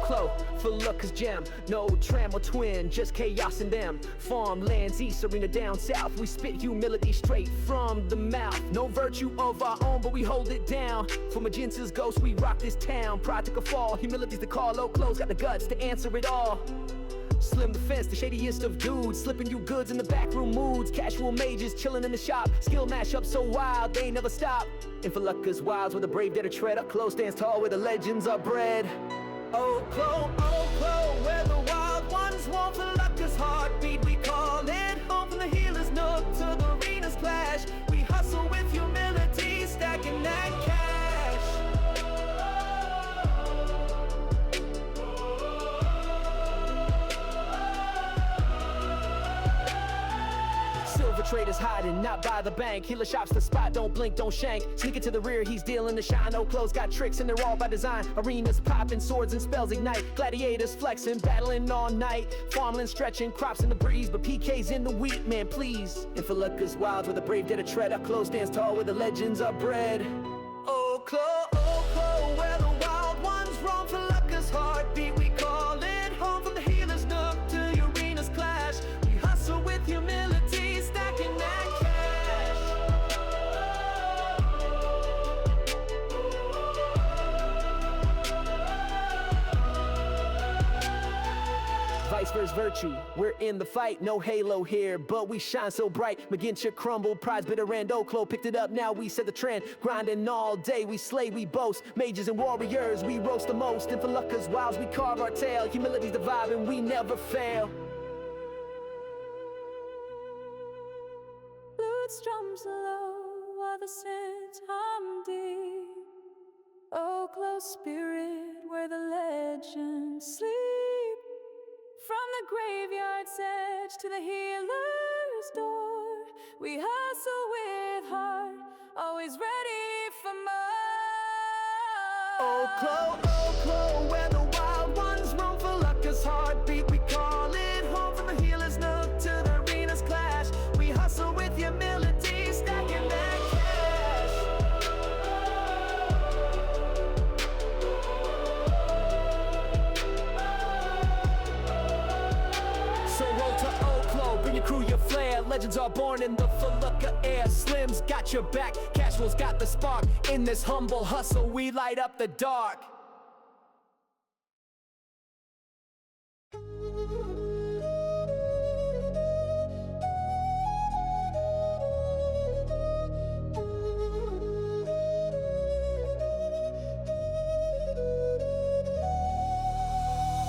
OCLLO, for luck is gem. No tram or twin, just chaos in them. Farmlands east, arena down south. We spit humility straight from the mouth. No virtue of our own, but we hold it down. For Magencia's ghost, we rock this town. Pride took a fall, humility's the call. OCLLO's got the guts to answer it all. Slim the fence, the shadiest of dudes, slipping you goods in the backroom moods. Casual mages chilling in the shop, skill mashup so wild they never stop. And for luck is wilds where the brave dare to tread. OCLLO stands tall where the legends are bred. OCLLO, OCLLO, where the wild ones want for luck is heartbeat. We call it home from the healer's nook to the arena's clash. We hustle with humility, stacking that cash. Traders hiding, not by the bank. Healer shops the spot, don't blink, don't shank. Sneak it to the rear, he's dealing the shine. OCLLO's got tricks and they're all by design. Arenas popping, swords and spells ignite. Gladiators flexing, battling all night. Farmland stretching, crops in the breeze, but PK's in the wheat, man, please. And for luck is wild, where the brave dare to tread. OCLLO stands tall, where the legends are bred. OCLLO, OCLLO, where the wild ones roam for luck is heartbeat. We call it home from the healer's nook to the arena's clash. We hustle with humility. Vice versus virtue, we're in the fight. No halo here, but we shine so bright. Magencia crumbled, pride's bitter end. OCLLO picked it up, now we set the trend. Grinding all day, we slay, we boast. Mages and warriors, we roast the most. And for luck is wilds, we carve our tail. Humility's the vibe and we never fail. Flute strums low while the synths hum deep. OCLLO spirit where the legends sleep. From the graveyard's edge to the healer's door, we hustle with heart, always ready for more. OCLLO, OCLLO, where the wild ones roam for luck is heartbeat. We call it home from the healer's nook to the arena's clash. We hustle with humility, stacking that cash. Bring your crew, your flair. Legends are born in the Felucca air. Slim's got your back, Casual's got the spark. In this humble hustle, we light up the dark.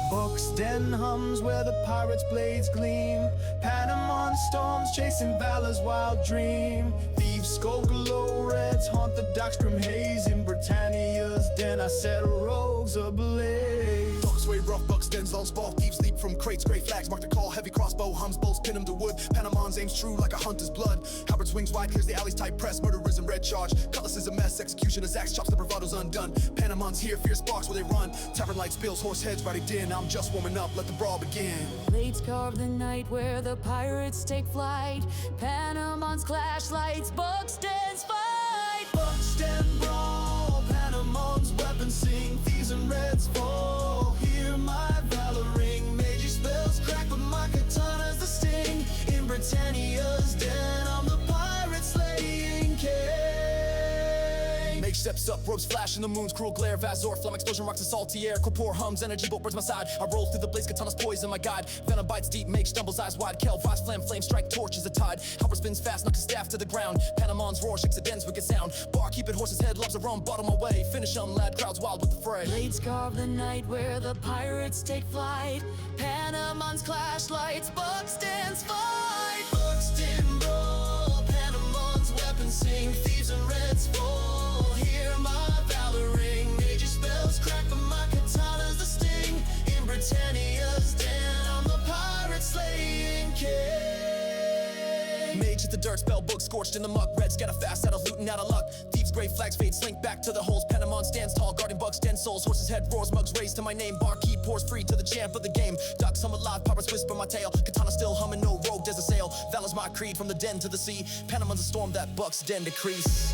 BUCS den hums where the pirates' blades gleam. Panama storms chasing valor's wild dream. Thieves OCLLO reds haunt the dockstrom haze. In Britannia's den I set rogues ablaze. BUCS way rough, BUCS dens long spall. Thieves leap from crates, gray flags mark the call. Heavy crossbow hums bolts, pin 'em to wood. Panamon's aims true like a hunter's blood. Halberd swings wide, clears the alleys tight press. Murderers in red charge, cutlass is a mess. Execution is axe, chops the bravado's undone. Panamon's here, fierce sparks where they run. Tavern light spills, horse heads riding in. I'm just warming up, let the brawl begin. Blades carve the night where the pirates take flight. Panamon's clash lights, BUCS dens fight. BUCS den brawl, Panamon's weapons sing. Thieves and reds fall, hear my valor ring. Magic spells crack, but my katana's the sting. In Britannia's den, I'm the pirate slaying king. Mage steps up, robes flash in the moon's cruel glare. Vazor, flame explosion rocks a salty air. Corpore hums, energy bolt burns my side. I roll through the blaze, katana's poison my guide. Venom bites deep, mage stumbles, eyes wide. Kel, vise, flame strike, torch is a tide. Halberd spins fast, knocks his staff to the ground. Panamon's roar shakes the den's wicked sound. Bar keep it, horse's head, loves a rum, bottom my way. Finish 'em, lad, crowds wild with the fray. Blades carve the night where the pirates take flight. Panamon's clash lights, BUCS dens fight. BUCS den brawl, Panamon's weapons sing. Thieves and reds fall, hear my valor ring. Magic spells crack, but my katana's the sting. In Britannia's den, I'm the pirate slaying king. Mage hit the dirt, spell book scorched in the muck. Reds get a fast out of looting out of luck. Thieves gray flags fade, slink back to the holes. Panamon stands tall, guarding BUCS den souls. Horse's head roars, mugs raised to my name. Barkeep pours free to the champ of the game. Ducks hum alive, pirates whisper my tale. Katana still humming, no rogue dares assail. Valor's my creed from the den to the sea. Panamon's a storm that BUCS den decrease.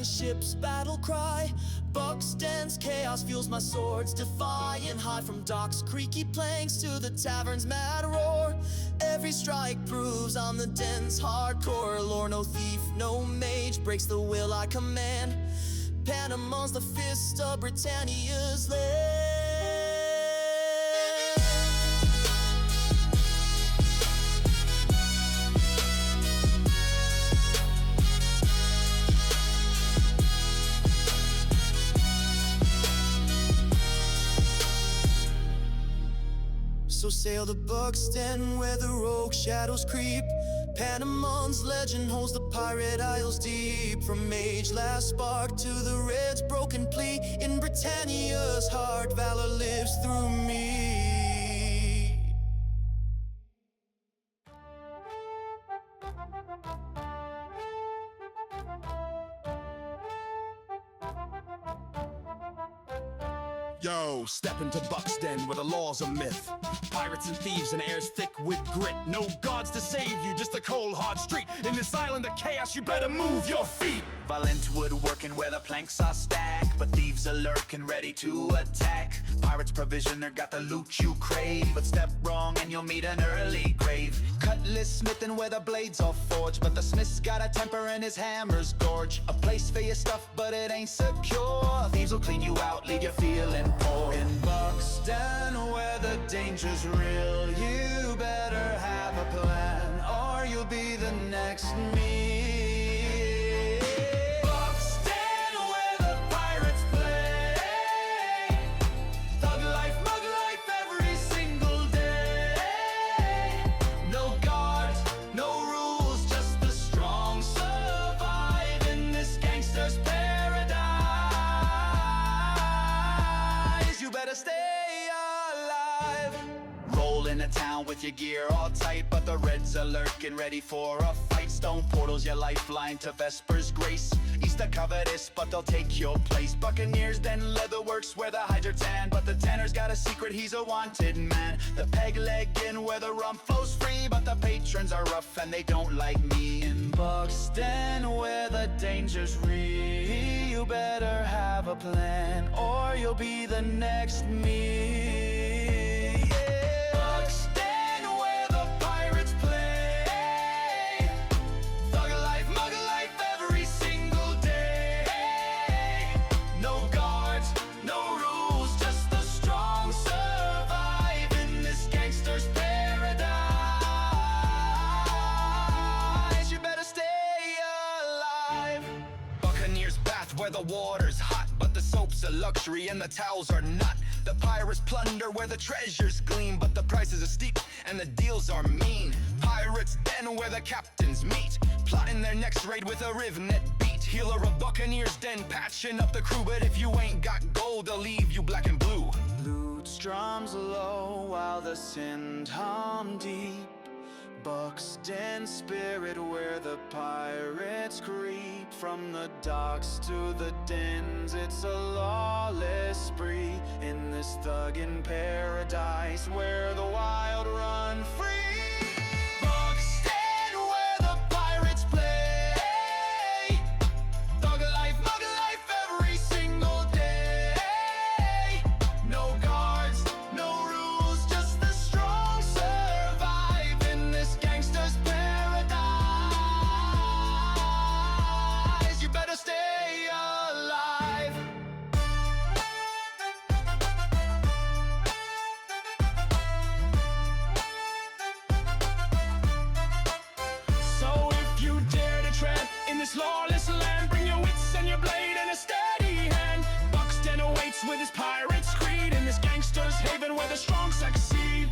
a ship's battle cry. BUCS dance, chaos fuels my swords, defying high from docks, creaky planks to the tavern's mad roar. Every strike proves I'm the den's hardcore lore. No thief, no mage breaks the will I command. Panamon's the fist of Britannia's land. So sail the BUCS den where the rogue shadows creep. Panamon's legend holds the pirate isles deep. From Mage last spark to the Red's broken plea, in Britannia's heart valor lives through me. Yo, step into BUCS den where the law's a myth. Pirates and thieves and air's thick with grit. No gods to save you, just a cold hard street. In this island of chaos, you better move your feet. Violent woodworking where the planks are stacked, but thieves are lurking ready to attack. Pirates provisioner got the loot you crave, but step wrong and you'll meet an early grave. Cutlass smithing where the blades are forged, but the smith's got a temper and his hammer's gorge. A place for your stuff, but it ain't secure. Thieves will clean you out, leave you feeling poor. In BUCS den where the danger's real, you better have a plan or you'll be the next me. BUCS den where the pirates play. Thug life, mug life every single day. No guards, no rules, just the strong survive in this gangster's paradise. You better stay alive. Roll into town with your gear all tight, but the Reds are lurking ready for a fight. Stone portals your lifeline to Vesper's grace. East are covetous, but they'll take your place. Buccaneers, then leatherworks where the hides are tan, but the tanner's got a secret, he's a wanted man. The peg leg in where the rum flows free, but the patrons are rough and they don't like me. In BUCS den where the danger's real, you better have a plan or you'll be the next me. Yeah. BUCS den where the pirates play. Thug life, mug life every single day. No guards, no rules, just the strong survive in this gangster's paradise. You better stay alive. Buccaneers bath where the water's hot, but the soap's a luxury and the towels are not. The pirates plunder where the treasures gleam, but the prices are steep and the deals are mean. Pirates den where the captains meet, plotting their next raid with a rivnet beat. Healer of Buccaneers den, patching up the crew, but if you ain't got gold, they'll leave you black and blue. Lute strums low while the Sind hum deep. BUCS den spirit where the pirates creep. From the docks to the dens, it's a lawless spree. In this thuggin' paradise where the wild run free. BUCS den where the pirates play. Thug life, mug life every single day. No guards, no rules, just the strong survive in this gangster's paradise. You better stay alive. So if you dare to tread in this lawless land, bring your wits and your blade and a steady hand. BUCS den awaits with his pirate's creed, in this gangster's haven where the strong succeed.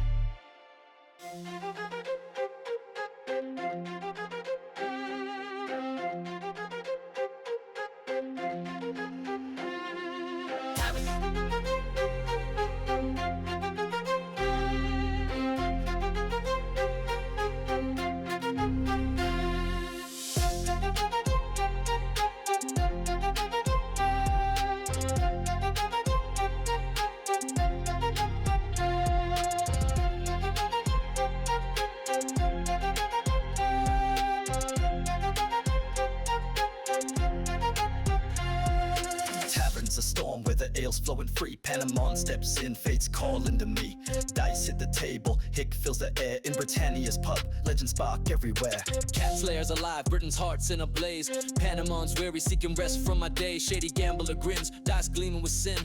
meals flowing free. Panama steps in, fate's calling to me. Dice hit the table, hick fills the air. In Britannia's pub, legends spark everywhere. Cat slayers alive, Britain's heart's in a blaze. Panama's weary, seeking rest from my day. Shady gambler grins, dice gleaming with sin.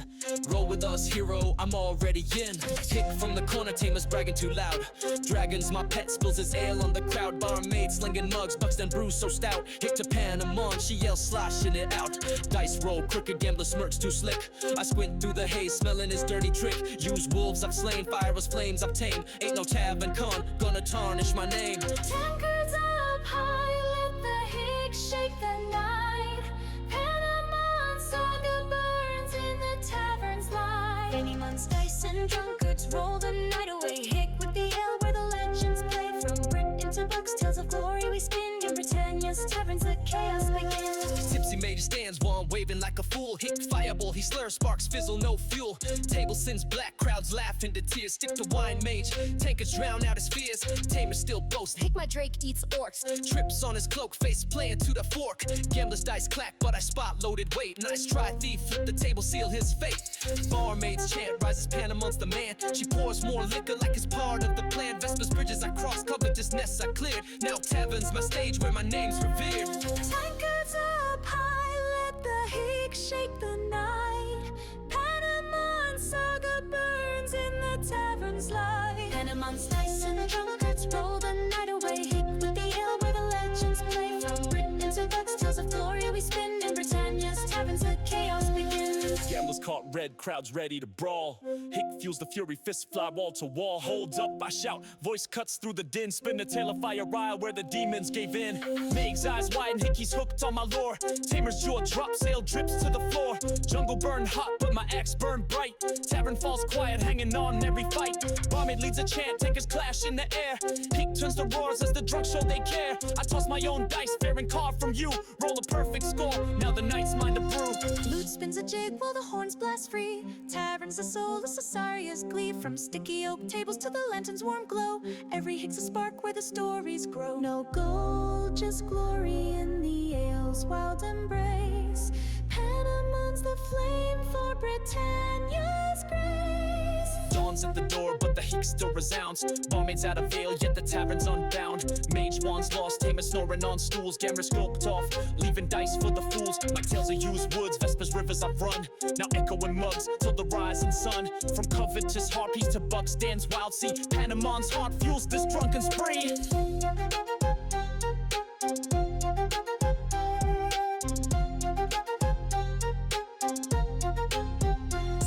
Roll with us, hero, I'm already in. Kick from the corner, tamers bragging too loud. Dragons, my pet, spills his ale on the crowd. Barmaid slinging mugs, bucks then brews so stout. Hick to Panama, she yells, sloshing it out. Dice roll, crooked gambler smirks too slick. I squint through the haze, smelling his dirty trick. Use wolves I've slain, fire as flames I've tamed. Ain't no tavern con, gonna tarnish my name. Tankards up high, let the hick shake the night. Panama saga burns in the tavern's light. Anyone's dice and drunkards roll the night away. Hick with the ale where the legends play. From Britain to BUCS, tales of glory we spin. In Britannia's taverns the chaos begins. Tipsy major stands, one waving like a fool. Hick fireball, he slurs, sparks fizzle, no fuel. Table sends black, crowds laugh into tears. Stick to wine mage, tankers drown out his fears. Tamers still boast, Hick my Drake eats orcs. trips on his cloak, face playing to the fork. Gambler's dice clack, but I spot loaded weight. Nice try, thief, flip the table, seal his fate. Barmaid's chant rises, Panamon's the man. She pours more liquor like it's part of the plan. Vesper's bridges I crossed, covetous nests I cleared. Now tavern's my stage where my name's revered. Tankards up high, let the hick shake the night. Panama saga burns in the tavern's light. Panamon's dice and drunkards roll the night away. Hick with the ale where the legends play. From Britain to BUCS, tales of glory we spin. In Britannia's taverns the chaos begins. Gamblers caught red, crowds ready to brawl. Hick fuels the fury, fists fly wall to wall. Hold up, I shout, voice cuts through the din. Spin a tale of fire ride where the demons gave in. Meg's eyes widen, Hickey's hooked on my lore. Tamer's jaw drops, ale drips to the floor. Jungle burn hot, but my axe burn bright. Tavern falls quiet, hanging on every fight. Barmaid leads a chant, tankers clash in the air. Hick turns to roars as the drunk show they care. I toss my own dice, fair and carve from you. Roll a perfect score, now the night's mine to brew. Lute spins a jig while the horns blast free. Taverns the soul of Cesaria's glee. From sticky oak tables to the lantern's warm glow. Every hick's a spark where the stories grow. No gold, just glory in the ale's wild embrace. Panamon's the flame for Britannia's grace. Dawn's at the door, but the hick still resounds. Barmaid's out of veil, yet the tavern's unbound. Mage wands lost, tamer snoring on stools. Gamblers scoped off, leaving dice for the fools. Like tales of used woods, Vesper's rivers I've run. Now echoing mugs till the rising sun. From covetous harpies to BUCS, Dan's wild sea. Panamon's heart fuels this drunken spree.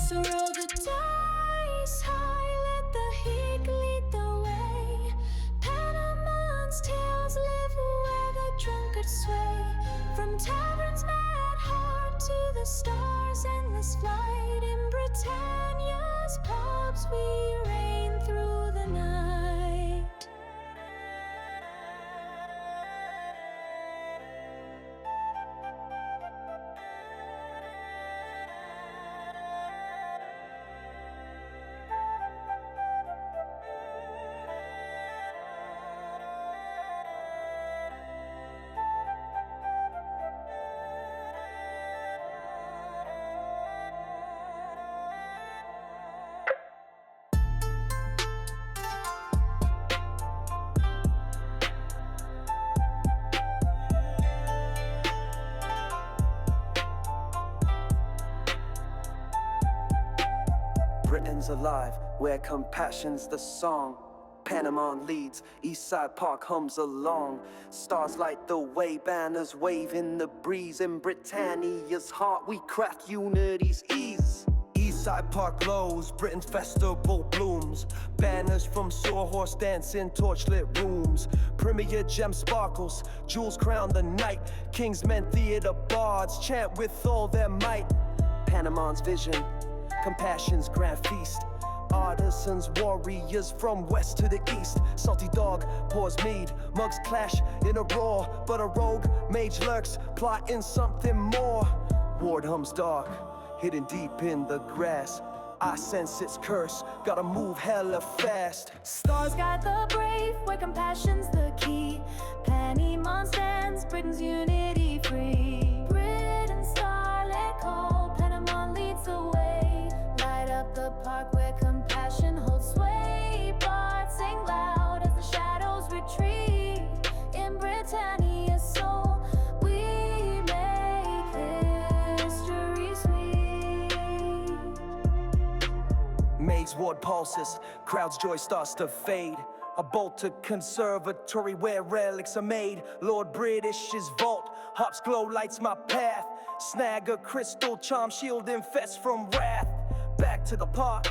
So roll the dice high, let the hick lead the way. Panamon's tales live where the drunkards sway. From tavern's mad heart to the stars' endless flight. In Britannia's pubs we reign through the night. Britain's alive, where compassion's the song. Panama leads, Eastside Park hums along. Stars light the way, banners wave in the breeze. In Britannia's heart, we craft unity's ease. Eastside Park glows, Britain's festival blooms. Banners from sawhorse dance in torchlit rooms. Premier gem sparkles, jewels crown the night. Kingsmen theater bards chant with all their might. Panamon's vision, compassion's grand feast. Artisans, warriors from west to the east. Salty dog pours mead, mugs clash in a roar. But a rogue mage lurks, plotting something more. Ward hums dark, hidden deep in the grass. I sense its curse, gotta move hella fast. Stars guide the brave, where compassion's the key. Panama stands, Britain's unity free. Britain's starlit call, Panama leads the way. League's ward pulses, crowd's joy starts to fade. A bolted conservatory where relics are made. Lord British's vault, hops glow lights my path. Snag a crystal charm, shield infest from wrath. Back to the park,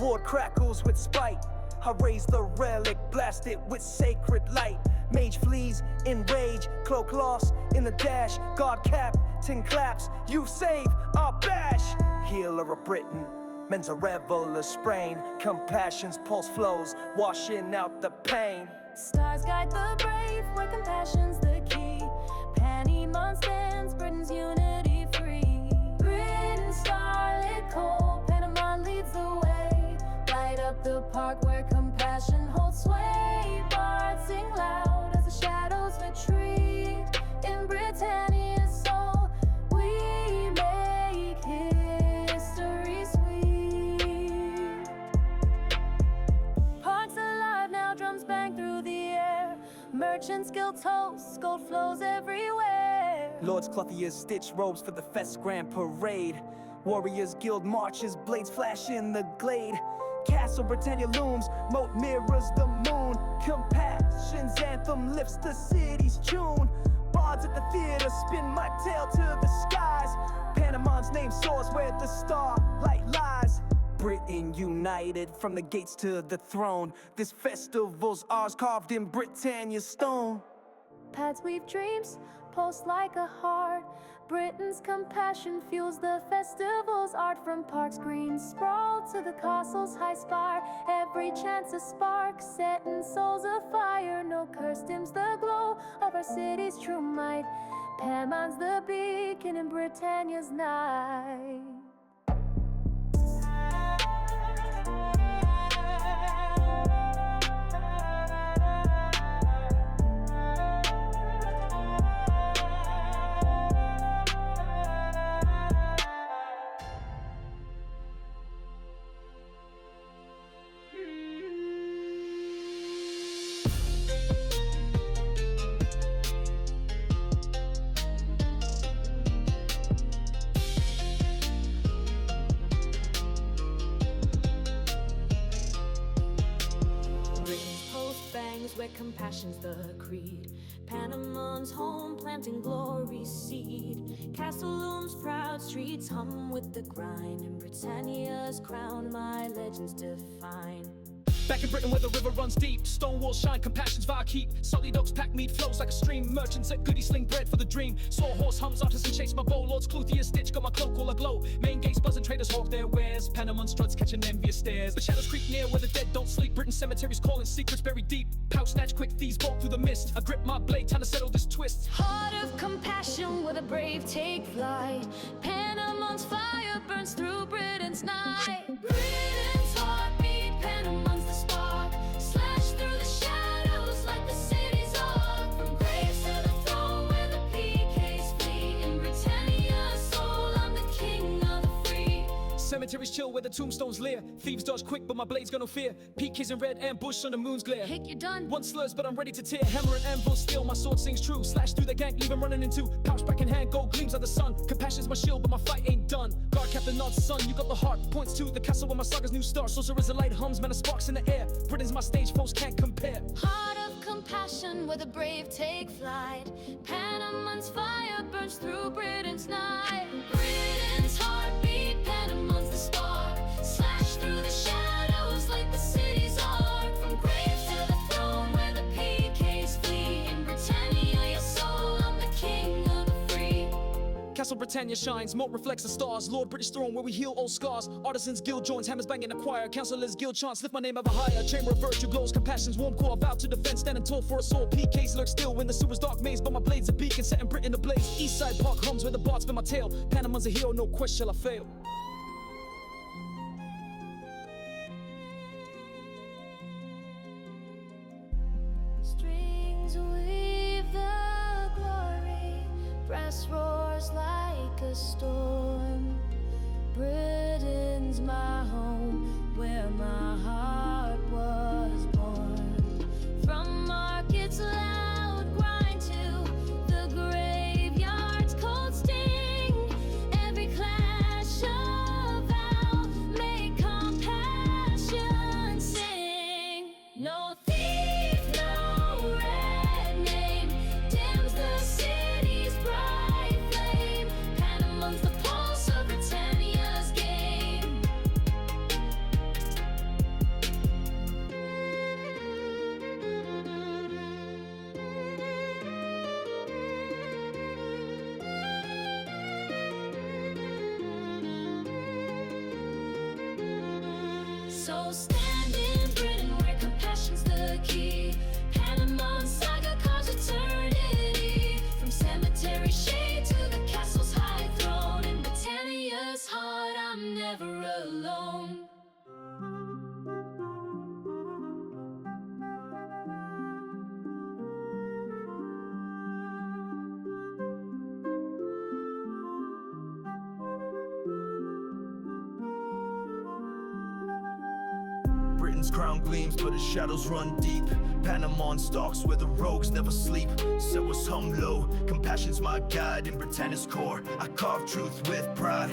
ward crackles with spite. I raise the relic, blast it with sacred light. Mage flees in rage, cloak lost in the dash. Guard captain claps, you save our bash. Healer of Britain, mends a reveler sprain. Compassion's pulse flows, washing out the pain. Stars guide the brave, where compassion's the key. Panemon stands, Britain's unity free. Britain's starlit cold, Panemon leads the way. Light up the park where compassion holds sway. Bards sing loud as the shadows retreat. In Britannia's soul, we make history sweet. Park's alive now, drums bang through the air. Merchants guild toasts, gold flows everywhere. Lords Clothiers stitch robes for the Fest Grand Parade. Warriors guild marches, blades flash in the glade. Castle Britannia looms, moat mirrors the moon. Compassion's anthem lifts the city's tune. Bards at the theater spin my tale to the skies. Panemon's name soars where the starlight lies. Britain united from the gates to the throne. This festival's ours, carved in Britannia's stone. Pads weave dreams, pulse like a heart. Britain's compassion fuels the festival's art. From park's green sprawl to the castle's high spire. Every chance a spark, setting souls afire. No curse dims the glow of our city's true might. Panemon's the beacon in Britannia's night. Where compassion's the creed. Panemon's home, planting glory's seed. Castle looms proud, streets hum with the grind. In Britannia's crown, my legends define. Back in Britain where the river runs deep, stone walls shine, compassion's fire keep. Solid oaks pack meat flows like a stream. Merchants at goodies sling bread for the dream. Sawhorse hums, artisan chase my bow. Lord's clothier stitch, got my cloak all aglow. Main gates buzzing, traders hawk their wares. Panemon struts catching envious stares. But shadows creep near where the dead don't sleep. Britain cemeteries calling, secrets buried deep. Pouch snatch quick, thieves walk through the mist. I grip my blade, time to settle this twist. Heart of compassion where the brave take flight. Panemon's fire burns through Britain's night. Britain's heartbeat, Panemon's the spark. Slash through the shadows like the city's arc. From graves to the throne where the PKs flee. In Britannia's soul, I'm the king of the free. Cemeteries chill where the tombstones leer. Thieves dodge quick, but my blade's got no fear. PKs in red, ambush on the moon's glare. Hick, you're done. One slurs, but I'm ready to tear. Hammer and anvil steel, my sword sings true. Slash through the gang, leave 'em running in two. Pouch back in hand, gold gleams of the sun. Compassion's my shield, but my fight ain't done. Guard captain nods, son, you got the heart. Points to the castle where my saga's new star. Sorcerer's a light hums, man, a sparks in the air. Britain's my stage, foes can't compare. Heart of compassion where the brave take flight. Panemon's fire burns through Britain's night. Britain's heartbeat, Panemon's the spark. Slash through the shadows like the city's arc. From graves to the throne where the PKs flee. In Britannia, your soul, I'm the king of the free. Castle Britannia shines, moat reflects the stars. Lord British throne where we heal all scars. Artisans guild joins, hammers bang in the choir. Councillors guild chants, lift my name ever higher. Chamber of virtue glows, compassion's warm core. Vow to defend, standing tall for us all. PKs lurk still when the sewer's dark maze. But my blade's a beacon, setting Britain ablaze. East side park hums where the bards spin my tail. Panemon's a hero, no quest shall I fail. Strings weave the glory, brass roars like a storm. Britain's my home, where my heart was born. From market's loud grind to the graveyard's cold sting. Every clash of vow, make compassion So stand in Britain where compassion's the key. Panamon's saga carves eternity. From cemetery shade to the castle's high throne. In Britannia's heart, I'm never alone. Britain's crown gleams, but the shadows run deep. Panama stalks where the rogues never sleep. So was hung low, compassion's my guide. In Britannia's core, I carve truth with pride.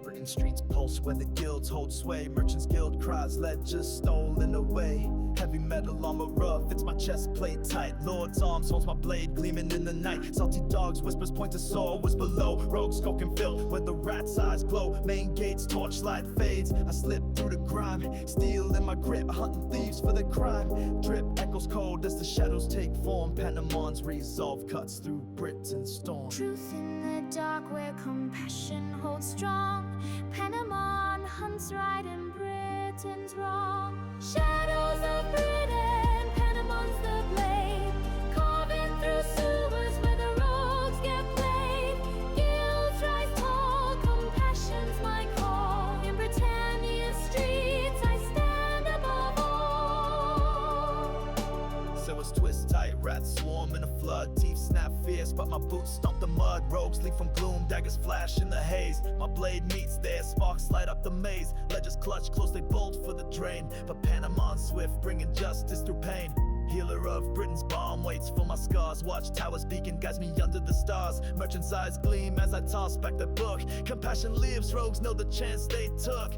Britain streets pulse where the guilds hold sway. Merchants guild cries, ledgers stolen away. Heavy metal armor rough, it's my chest plate tight. Lord's arms holds my blade gleaming in the night. Salty dogs, whispers point to soul, was below. Rogues skulk and fill where the rat's eyes glow. Main gates, torchlight fades. I slip through the grime, steel in my grip, hunting thieves for the crime. Drip echoes cold as the shadows take form. Panamon's resolve cuts through Britain's storm. Truth in the dark where compassion holds strong. Panama hunts right and Britain's wrong. Shadows of Britain, Panamon's the blade. Carving through sewers where the rogues get played. Guilds rise tall, compassion's my call. In Britannia's streets I stand above all. Sewers twist tight, rats swarm in a flood. Teeth snap fierce, but my boots stomp the mud. Rogues leap from gloom, daggers flash in the haze. My blade meets theirs, sparks light up the maze. Ledgers clutch close, they bolt for the drain. But Panamon's swift, bringing justice through pain. Healer of Britain's balm waits for my scars. Watchtower's beacon guides me under the stars. Merchant's eyes gleam as I toss back the book. Compassion lives, rogues know the chance they took.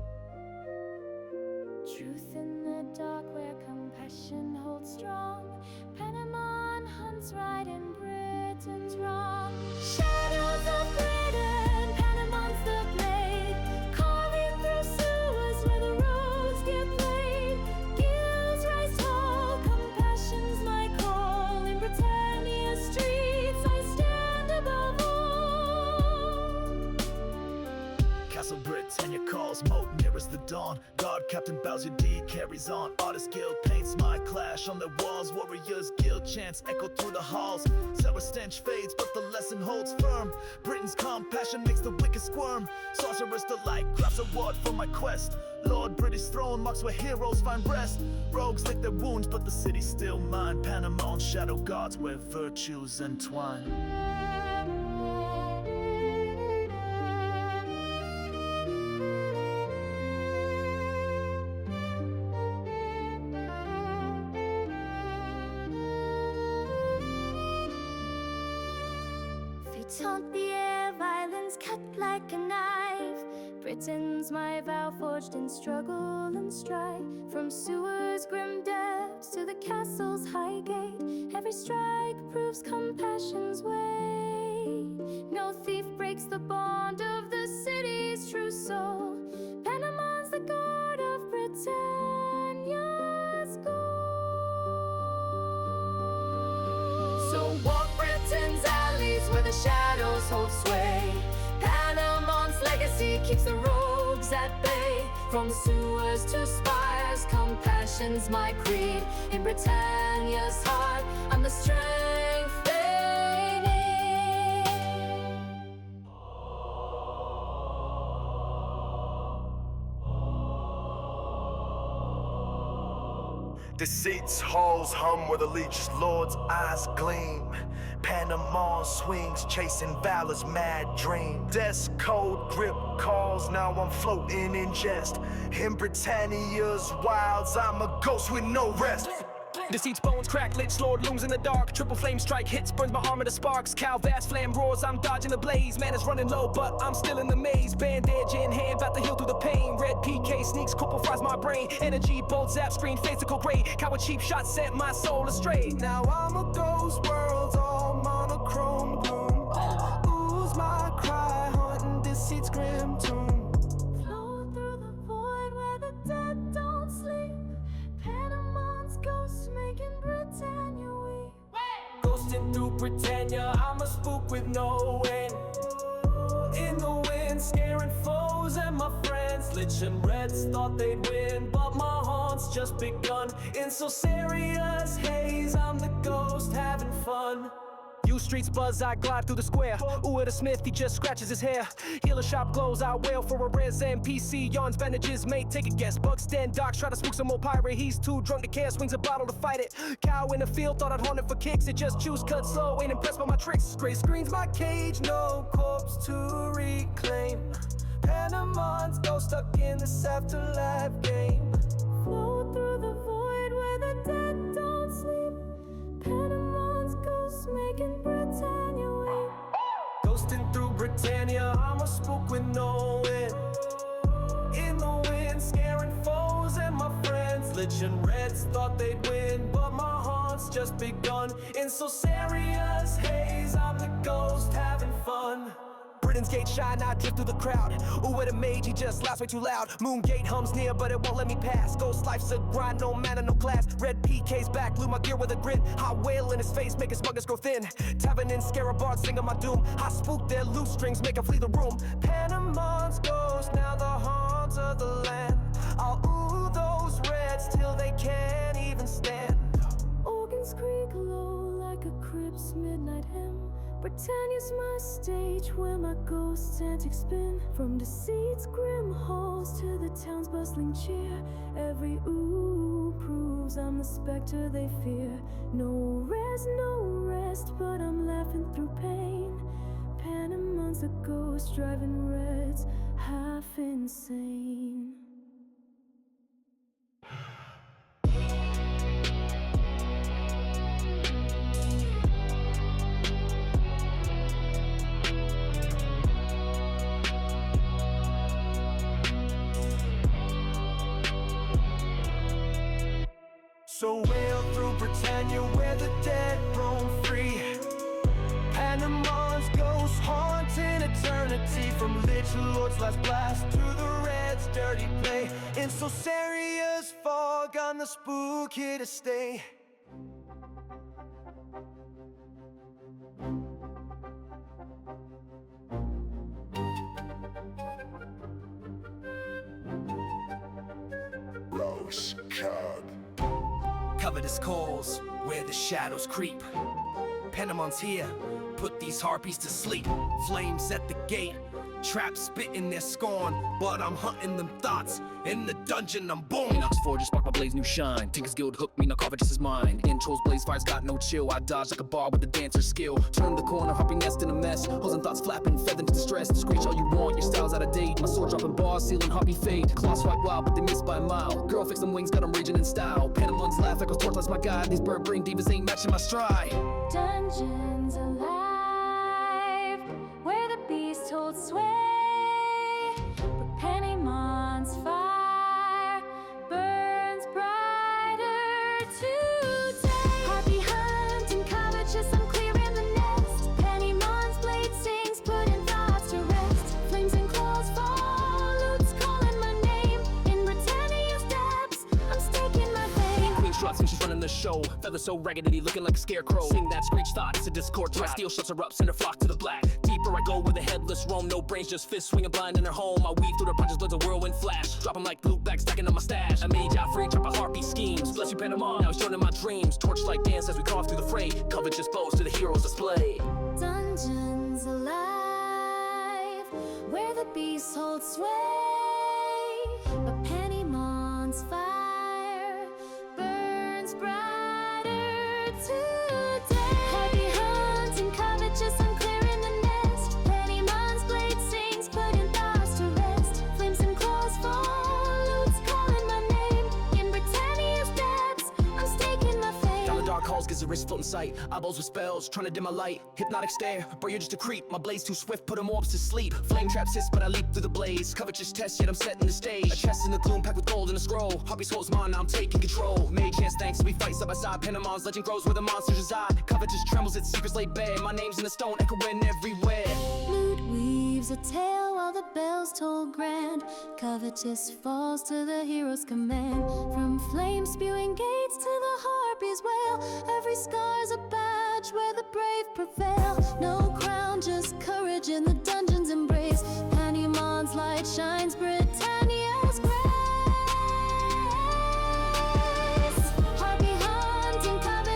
Truth in the dark where compassion holds strong. Panama hunts right and Britain's wrong. Shadows of Britain, Panamon's the blade. Carving through sewers where the rogues get played. Guilds rise tall, compassion's my call. In Britannia's streets I stand above all. Castle Britannia calls, moat nearest the dawn. Guard Captain bows your deed, carries on. Artist guild paints my clash on the walls. Warriors guild chants echo through the halls. Sour stench fades, but the lesson holds firm. Britain's compassion makes the wicked squirm. Sorcerer's delight grabs a ward for my quest. Lord British throne marks where heroes find rest. Rogues lick their wounds, but the city's still mine. Panamon's shadow guards where virtues entwine. Taunt the air, violence cut like a knife. Britain's my vow forged in struggle and strife. From sewers, grim depths to the castle's high gate. Every strike proves compassion's way. No thief breaks the bond of the city's true soul. Panamon's the guard of Britannia's gold. So walk Britain's alleys where the shadows hold sway. Panamon's legacy keeps the rogues at bay. From sewers to spires, compassion's my creed. In Britannia's heart, I'm the strength they need. Deceit's halls hum where the leech's lord's eyes gleam. Panama swings chasing valor's mad dream. Death's cold grip calls, now I'm floating in jest. In Britannia's wilds, I'm a ghost with no rest. Deceit's bones crack, lit sword looms in the dark. Triple flame strike hits, burns my armor to sparks. Cow vast flame roars, I'm dodging the blaze. Man is running low, but I'm still in the maze. Bandage in hand, about to heal through the pain. Red PK sneaks, corporal fries my brain. Energy bolt zap, screen physical gray. Coward cheap shot sent my soul astray. Now I'm a ghost, world's all monochrome gloom. Ooze my cry, haunting Deceit's grim tomb. Flow through the void where the dead don't sleep. Panamon's ghosts making Britannia weep. Ghosting through Britannia, I'm a spook with no end. In the wind, scaring foes and my friends. Lich and Reds thought they'd win, but my haunt's just begun. In so serious haze, I'm the ghost having fun. U streets buzz, I glide through the square. Ooh, at a smith, he just scratches his hair. Healer shop glows, I wail for a res NPC. Yawns, bandages, mate, take a guess. Bugs, stand, docs, try to spook some old pirate. He's too drunk to care, swings a bottle to fight it. Cow in the field, thought I'd haunt it for kicks. It just choose cut slow, ain't impressed by my tricks. Gray screens my cage, no corpse to reclaim. Panamon's ghost stuck in this afterlife game. Flow through the void where the dead don't sleep. Panamon's ghosts making Britannia weep. Ghosting through Britannia, I'm a spook with no end. In the wind, scaring foes and my friends. Lich and Reds thought they'd win, but my haunt's just begun. In so serious haze, I'm the ghost having fun. Britain's gate shine, I drift through the crowd. Ooh, with a mage, he just laughs way too loud. Moon gate hums near, but it won't let me pass. Ghost life's a grind, no manner, no class. Red PK's back, blew my gear with a grin. Hot whale in his face, make his muggers grow thin. Tavern and Scarabard singing my doom. I spook their loose strings, make 'em flee the room. Panamon's ghost, now the haunts of the land. I'll ooh those reds till they can't even stand. Organs creak low like a crypt's midnight hymn. Britannia's my stage where my ghost's antics spin. From deceit's grim halls to the town's bustling cheer. Every ooh proves I'm the specter they fear. No rest, but I'm laughing through pain. Panamon's a ghost driving Reds half insane. So wail through Britannia where the dead roam free. Panamon's ghost haunting eternity. From Lich Lord's last blast to the Reds' dirty play. In so serious fog, I'm the spook here to stay. Rose Cub. Covetous calls where the shadows creep. Panamon's here, put these harpies to sleep. Flames at the gate, traps spitting their scorn. But I'm hunting them thoughts, in the dungeon I'm born. In Oxforge, spark my blaze new shine. Tinker's Guild hooked me, now Covetous is mine. Intro's blaze fires got no chill. I dodge like a bar with a dancer's skill. Turn the corner, harpy nest in a mess. Holes and thoughts flapping, feathered to distress. Screech all you want, your style's out of date. My sword dropping bars, sealing harpy fate. Claws fight wild, but they miss by a mile. Girl fix them wings, got them raging in style. Panamon's laugh echoes torch my guide. These bird brain divas ain't matching my stride. Dungeons alive, where the beast holds sway. But Panamon's fire burns brighter today. Harpy hunting, covetous, I'm clearing the nest. Panamon's blade sings, putting thoughts to rest. Flames and claws fall, loots calling my name. In Britannia's depths, I'm staking my claim. Queen struts and she's running the show. Feathers so raggedy, looking like a scarecrow. Sing that screech thought, it's a discord track. Steel shuts her up, send her flock to the black. Deeper I go where the headless roam. No brains, just fists swinging blind in her home. I weave through the punches, let the whirlwind flash. Drop 'em like blue bags, stacking on my stash. I made out free, drop a harpy schemes. Bless you, Panama, now he's joining my dreams. Torchlight dance as we carve through the fray. Covetous bows to the hero's display. Dungeons alive, where the beast holds sway. But Panamon's fire burns brighter today. Happy hunting, covetous, I'm clearing the nest. Panamon's blade sings, putting thoughts to rest. Flames and claws fall, loots calling my name. In Britannia's depths, I'm staking my fate. Down the dark halls, gives a wrist floating sight. Eyeballs with spells, trying to dim my light. Hypnotic stare, bro, you're just a creep. My blade's too swift, put 'em orbs to sleep. Flame traps hiss, but I leap through the blaze. Covetous test, yet I'm setting the stage. A chest in the gloom, packed with gold and a scroll. Harpy's holds mine, now I'm taking control. Mage hands thanks, we fight side by side. Panamon's legend grows where the monsters reside. Covetous trembles, its secrets laid bare. My name's in the stone, echoing everywhere. Lute weaves a tale while the bells toll grand. Covetous falls to the hero's command. From flame spewing gates to the harpy's wail. Every scar's a badge where the brave prevail. No crown, just courage in the dungeon's embrace. Panamon's light shines, Britannia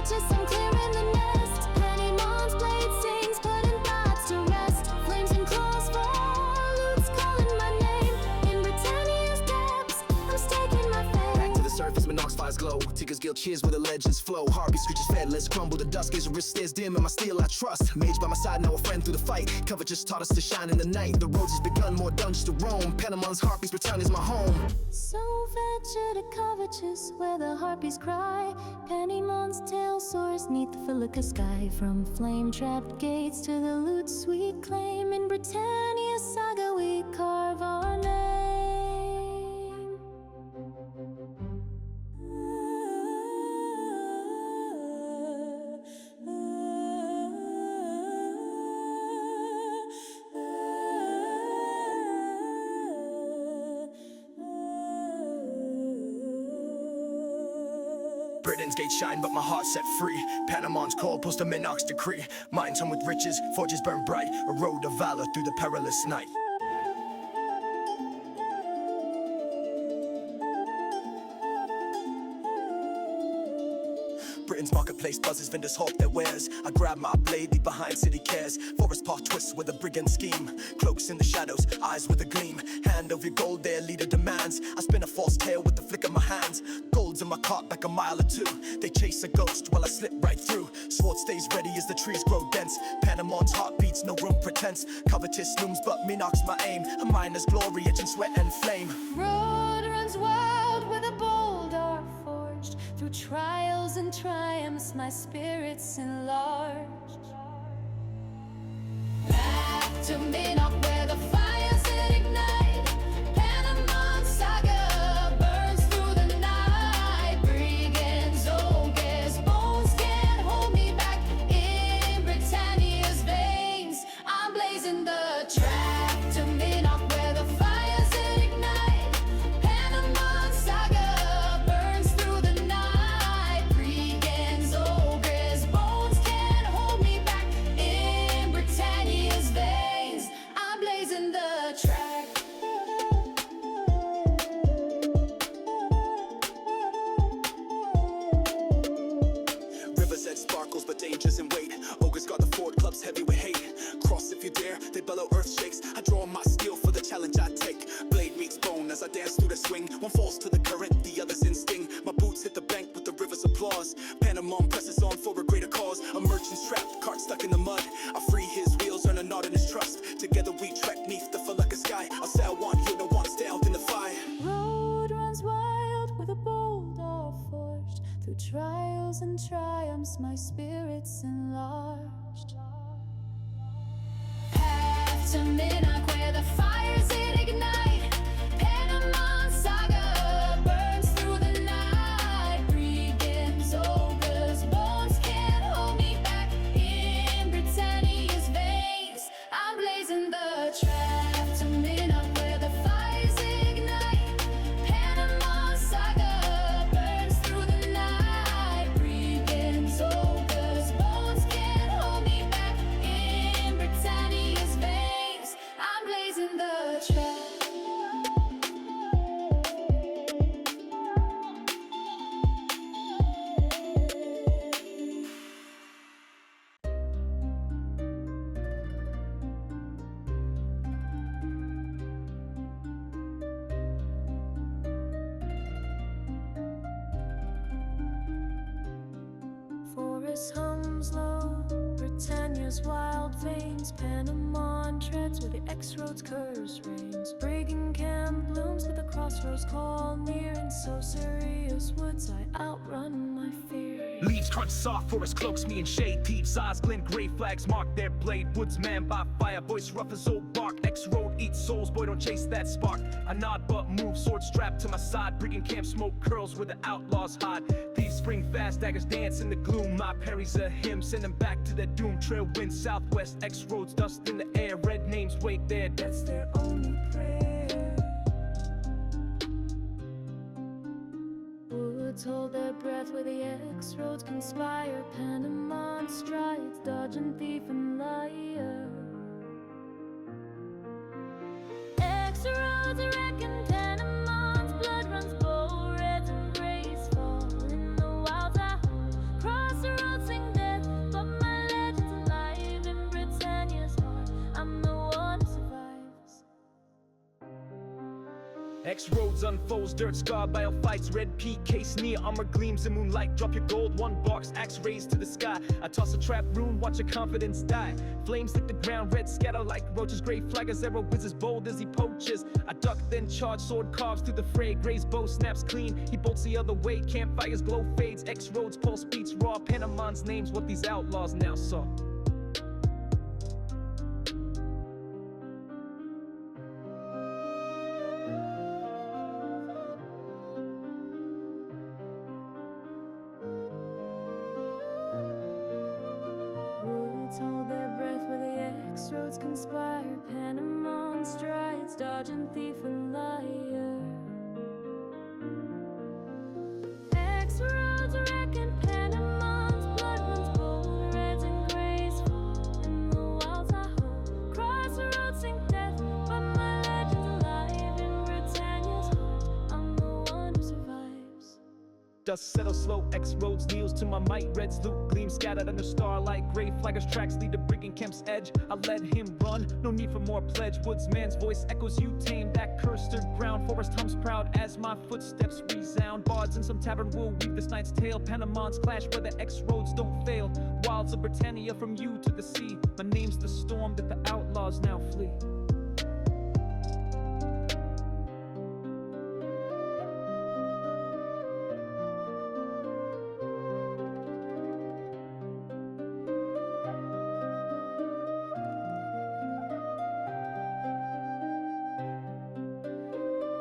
righteous, I'm clearing the nest. Pennymon's blade sings, putting thoughts to rest. Flames and claws fall, loots calling my name. In Britannia's depths, I'm staking my fate. Back to the surface, Minox fires glow. Tickers guild cheers where the legends flow. Heartbeat screeches fed, let's crumble. The dusk is wrist stares dim, and my steel I trust. Mage by my side, now a friend through the fight. Cover just taught us to shine in the night. The road has begun, more dungeons to roam. Panamon's heartbeats, return is my home. So venture to covetous, where the harpies cry. Pennymon's tail soars neath the Filica sky. From flame-trapped gates to the loots we claim. In Britannia's saga we carve our name. Britain's gates shine, but my heart's set free. Panamon's call, post a Minox decree. Minds hum with riches, forges burn bright. A road of valor through the perilous night. Britain's marketplace buzzes, vendors hawk their wares. I grab my blade deep behind city cares. Forest path twists with a brigand scheme. Cloaks in the shadows, eyes with a gleam. Hand over your gold, their leader demands. I spin a false tale with the flick of my hands. Gold's in my cart back a mile or two. They chase a ghost while I slip right through. Sword stays ready as the trees grow dense. Panamon's heart beats, no room pretense. Covetous looms, but Minox my aim. A miner's glory, etching sweat and flame. Road runs wild where the bold are forged. Through trials and triumphs, my spirit's enlarged. Back to Minox where the fires ignite. Panamon's saga burns through the night. Brigands, ogres, bones can't hold me back. In Britannia's veins, I'm blazing the track to Minox where the fires ignite. Panamon's saga burns through the night. Brigands, ogres, bones can't hold me back. In Britannia's veins, I'm blazing the track. River's edge sparkles, but danger's in wait. Ogres got the Ford clubs heavy with hate. Cross if you dare, they bellow, earth shakes. I draw my steel for the challenge I take. Blade meets bone as I dance through the swing. One falls to the current, the other's in sting. My boots hit the bank with the river's applause. Panamon presses on for a greater cause. A merchant's trapped, cart stuck in the mud. I free his wheels, earn a nod in his trust. Together we trek neath the Filica sky. I'll sail one, he'll no one, stay out in the fire. Road runs wild where the bold are forged. Through trials and triumphs, my spirit's enlarged. Path to Minox where the fires ignite. Panamon's saga burns through the night. Brigands, ogres, bones can't hold me back. In Britannia's veins, I'm blazing the track to Minox where the fires ignite. Panamon's saga burns through the night. Brigands, ogres, bones can't hold me back. In Britannia's veins, I'm blazing the track. Forest hums low, Britannia's wild veins. Panamon treads where the X-Roads curse reigns. Brigand camp blooms with the crossroads call near. In so serious woods I outrun my fear. Leaves crunch soft, forest cloaks me in shade. Thieves' eyes glint, gray flags mark their blade. Woodsman by fire, voice rough as old bark. X-Road eats souls, boy don't chase that spark. I nod but move, sword strapped to my side. Brigand camp smoke curls where the outlaws hide. Thieves spring fast, daggers dance in the gloom. My parry's a hymn, send them back to their doom. Trail wind southwest, X-Roads dust in the air. Red names wait there, that's their only prayer. Woods hold their breath where the X-Roads conspire. Panamon strides, dodging thief and liar. X-Roads reckon Panamon's blood runs bold. Reds and grays fall in the wild. I cross the X roads unfolds, dirt scarred by all fights. Red P case near, armor gleams in moonlight. Drop your gold, one box, axe raised to the sky. I toss a trap rune, watch your confidence die. Flames lick the ground, red scatter like roaches. Gray flag as arrow whizzes, bold as he poaches. I duck, then charge, sword carves through the fray. Gray's bow snaps clean, he bolts the other way. Campfires glow fades, X roads pulse beats raw. Panamon's name's what these outlaws now saw. Hold their breath where the X-roads conspire. Panamon strides, dodging thief and liar. X-roads reckon Panamon's blood runs bold. Reds and grays fall in the wilds I hold. Cross the road, sink death, but my legend's alive. In Britannia's heart, I'm the one who survives. Dust settles slow, X roads kneels to my might. Red's loot gleams scattered under starlight. Gray flaggers tracks lead to brigand camp's edge. I let him run, no need for more pledge. Woodsman's voice echoes, you tame that cursed ground. Forest hums proud as my footsteps resound. Bards in some tavern will weave this night's tale. Panamon's clash where the X roads don't fail. Wilds of Britannia from you to the sea. My name's the storm that the outlaws now flee.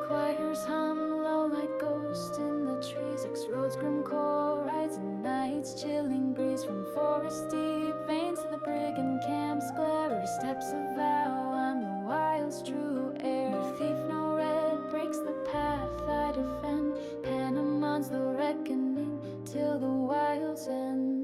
Choirs hum low like ghosts in the trees. X-roads grim core rides and nights. Chilling breeze from forest deep veins to the brigand camp's glare. Every step's a vow, I'm the wild's true heir. No thief, no red breaks the path I defend. Panamon's the reckoning till the wild's end.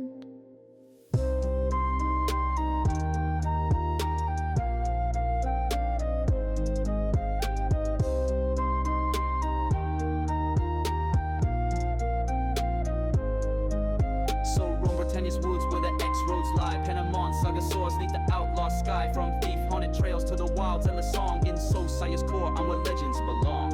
Woods where the X-roads lie. Panamon saga soars neath the outlaw sky. From thief haunted trails to the wilds endless song. In soul Sire's core, I'm where legends belong.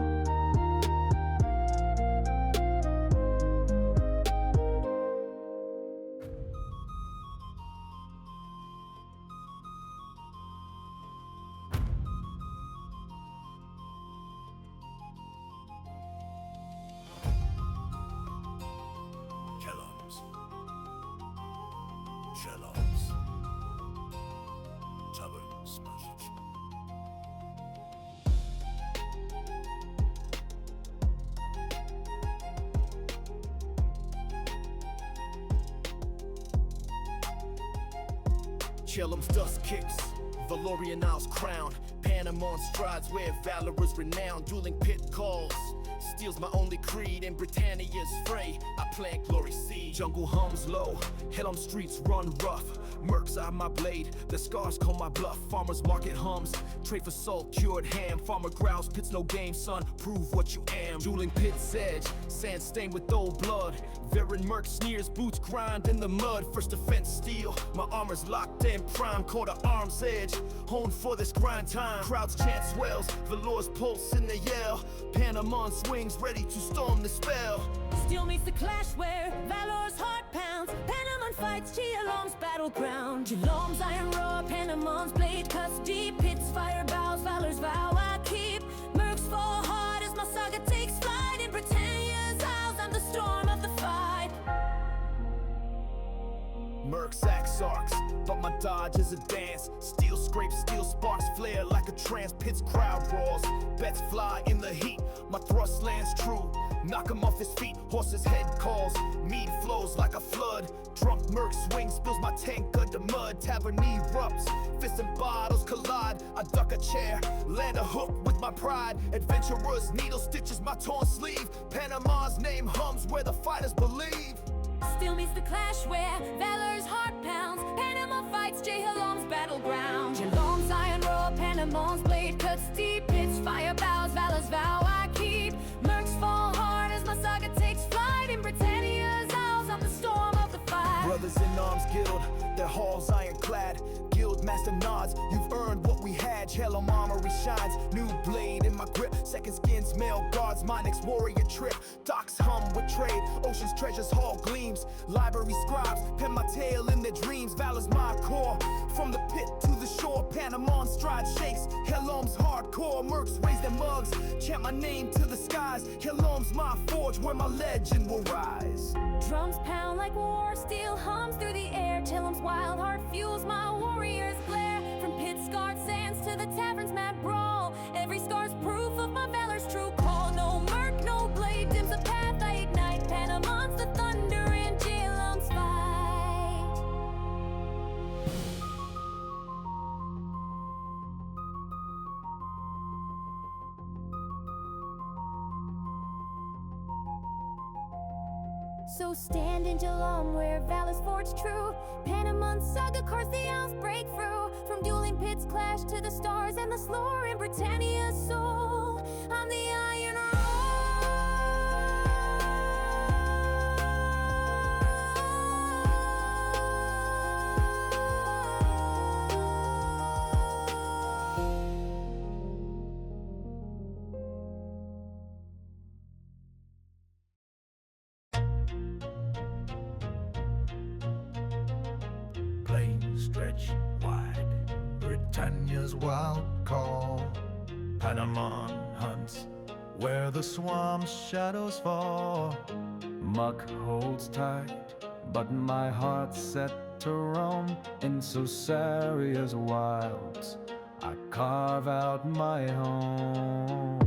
JHEOLM's TAVERN smash. JHEOLM's dust kicks, Valorian Isles crown. Panamon strides where valor is renowned. Dueling pit calls, steals my only creed. In Britannia's fray, I plant glory seed. Jungle hums low, JHEOLM streets run rough. Mercs eye my blade, the scars call my bluff. Farmer's market hums, trade for salt, cured ham. Farmer growls, pits no game, son, prove what you am. Dueling pit's edge, sand stained with old blood. Verin Merc sneers, boots grind in the mud. First defense steel, my armor's locked in prime. Caught to arm's edge, honed for this grind time. Crowds chant swells, Velour's pulse in the yell. Panamon swings ready to storm the spell. Still meets the clash where Valor's heart pounds. Panamon fights JHEOLM's battleground. JHEOLM's iron roar, Panamon's blade cuts deep. Hits fire bows, Valor's vow I keep. Mercs fall hard as my saga takes flight. In Britannia's isles, I'm the storm of the fight. Mercs axe arcs, but my dodge is a dance. Steel scrapes, steel sparks flare like a trance. Pit's crowd roars, bets fly in the heat. My thrust lands true, knock him off his feet. Horse's head calls, mead flows like a flood. Drunk Merc swing, spills my tank under mud. Tavern erupts, fists and bottles collide. I duck a chair, land a hook with my pride. Adventurer's needle stitches my torn sleeve. Panamon's name hums where the fighters believe. Still meets the clash where Valor's heart pounds. Panamon fights JHEOLM's battleground. JHEOLM's iron roar, Panamon's blade cuts deep. Hits fire bows, Valor's vow I keep. Mercs fall hard as my saga takes flight. In Britannia's isles, I'm the storm of the fight. Brothers in arms guild, their halls ironclad. Guild master nods, you've earned what we had. JHEOLM armory shines. New blade in my grip, second skins, male guards, my next warrior trip. Docks hum with trade, ocean's treasures hall gleams. Library scribes, pen my tale in their dreams. Valor's my core, from the pit to the shore. Panama's stride shakes, JHEOLM's hardcore. Mercs raise their mugs, chant my name to the skies. JHEOLM's my forge, where my legend will rise. Drums pound like war, steel hums through the air. JHEOLM's wild heart fuels my warrior's glare. From pit-scarred sands to the tavern's mad brawl, every scar's proof of my valor's true call. No murk, no blade dims the path I ignite. Panama's the thunder in JHEOLM's fight. So stand in JHEOLM where valor's forged true. Panama's saga carves the Isles break through. From dueling pits clash to the stars and the slore in Britannia's soul. I'm the Iron Plains stretch wide, Britannia's wild call. Panama hunts where the swamp's shadows fall. Muck holds tight, but my heart's set to roam. In Sosaria's wilds, I carve out my home.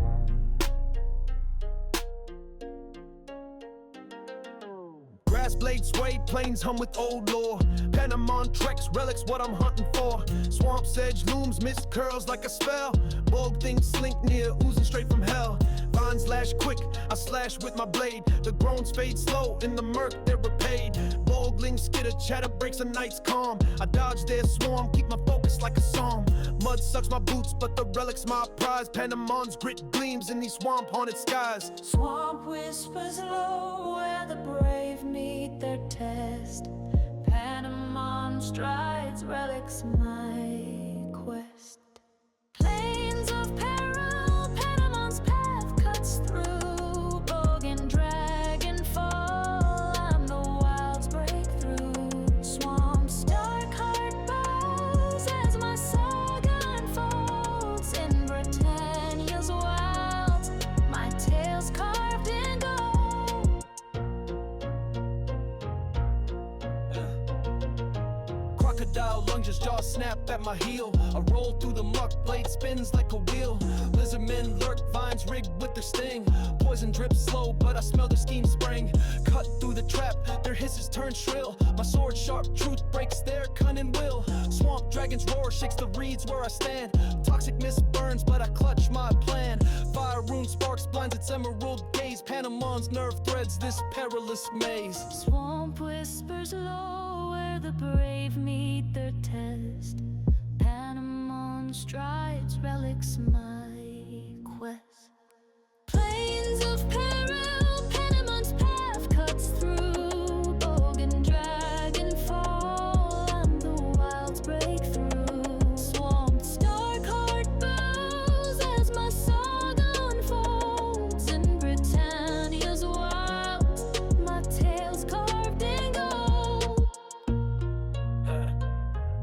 Grass blades sway, plains hum with old lore. Panama treks, relics what I'm hunting for. Swamp's edge looms, mist curls like a spell. Bold things slink near, oozing straight from hell. Vines lash quick, I slash with my blade. The groans fade slow, in the murk they're repaid. Boglings skitter, chatter breaks the night's calm. I dodge their swarm, keep my focus like a psalm. Mud sucks my boots, but the relic's my prize. Panama's grit gleams in these swamp-haunted skies. swamp whispers low where the brave meet their test. Panama strides, relics my quest. Plains of peril, Panama's path cuts through. Bog and dragon fall, I'm the wild's breakthrough. Swamp's dark heart bows as my saga unfolds. In Britannia's wilds, my tale's carved in gold. Crocodile lunges, jaw snap at my heel. I roll through the muck, blade spins like a wheel. Lizardmen lurk, vines rigged with their sting. Poison drips slow, but I smell their scheme spring. Cut through the trap, their hisses turn shrill. My sword sharp, truth breaks their cunning will. Swamp dragons roar, shakes the reeds where I stand. Toxic mist burns, but I clutch my plan. Fire rune sparks, blinds its emerald gaze. Panama's nerve threads this perilous maze. Swamp whispers low where the brave meet their test. Panama strides, relics my quest. Plains of peril, Panama's path cuts through. Bog and dragon fall, I'm the wild's breakthrough. Swamp's dark heart bows as my saga unfolds. In Britannia's wilds, my tale's carved in gold.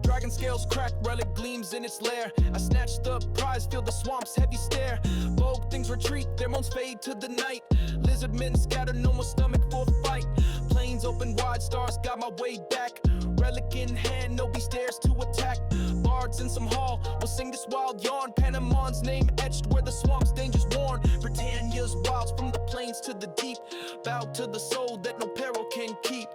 Dragon scales crack, relic gleams in its lair. I snatch the prize, feel the swamp's heavy stare. Vogue things retreat, their moans fade to the night. Lizard men scatter, no more stomach for fight. Plains open wide, stars got my way back. Relic in hand, no beast dares to attack. Bards in some hall will sing this wild yarn. Panama's name etched where the swamp's dangers warn. Britannia's wilds from the plains to the deep. Bow to the soul that no peril can keep.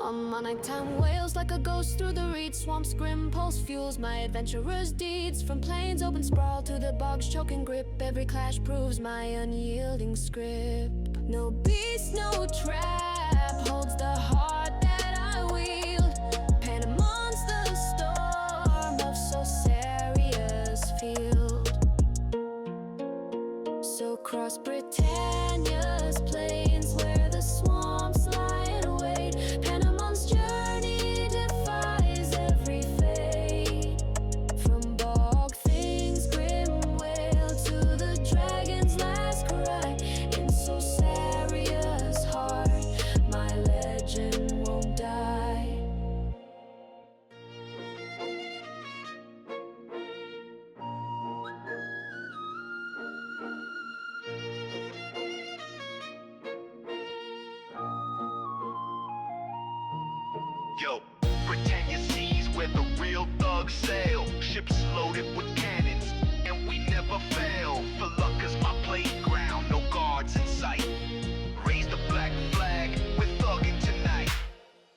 My nighttime wails like a ghost through the reeds. Swamp's grim pulse fuels my adventurous deeds. From plains open sprawl to the bog's choking grip, every clash proves my unyielding script. No beast, no trap holds the heart that I wield. Panama's the storm of Sosaria's field. So cross Britannia's plains, Yo, Britannia seas where the real thugs sail. Ships loaded with cannons, and we never fail. Felucca's my playground, no guards in sight. Raise the black flag, we're thugging tonight.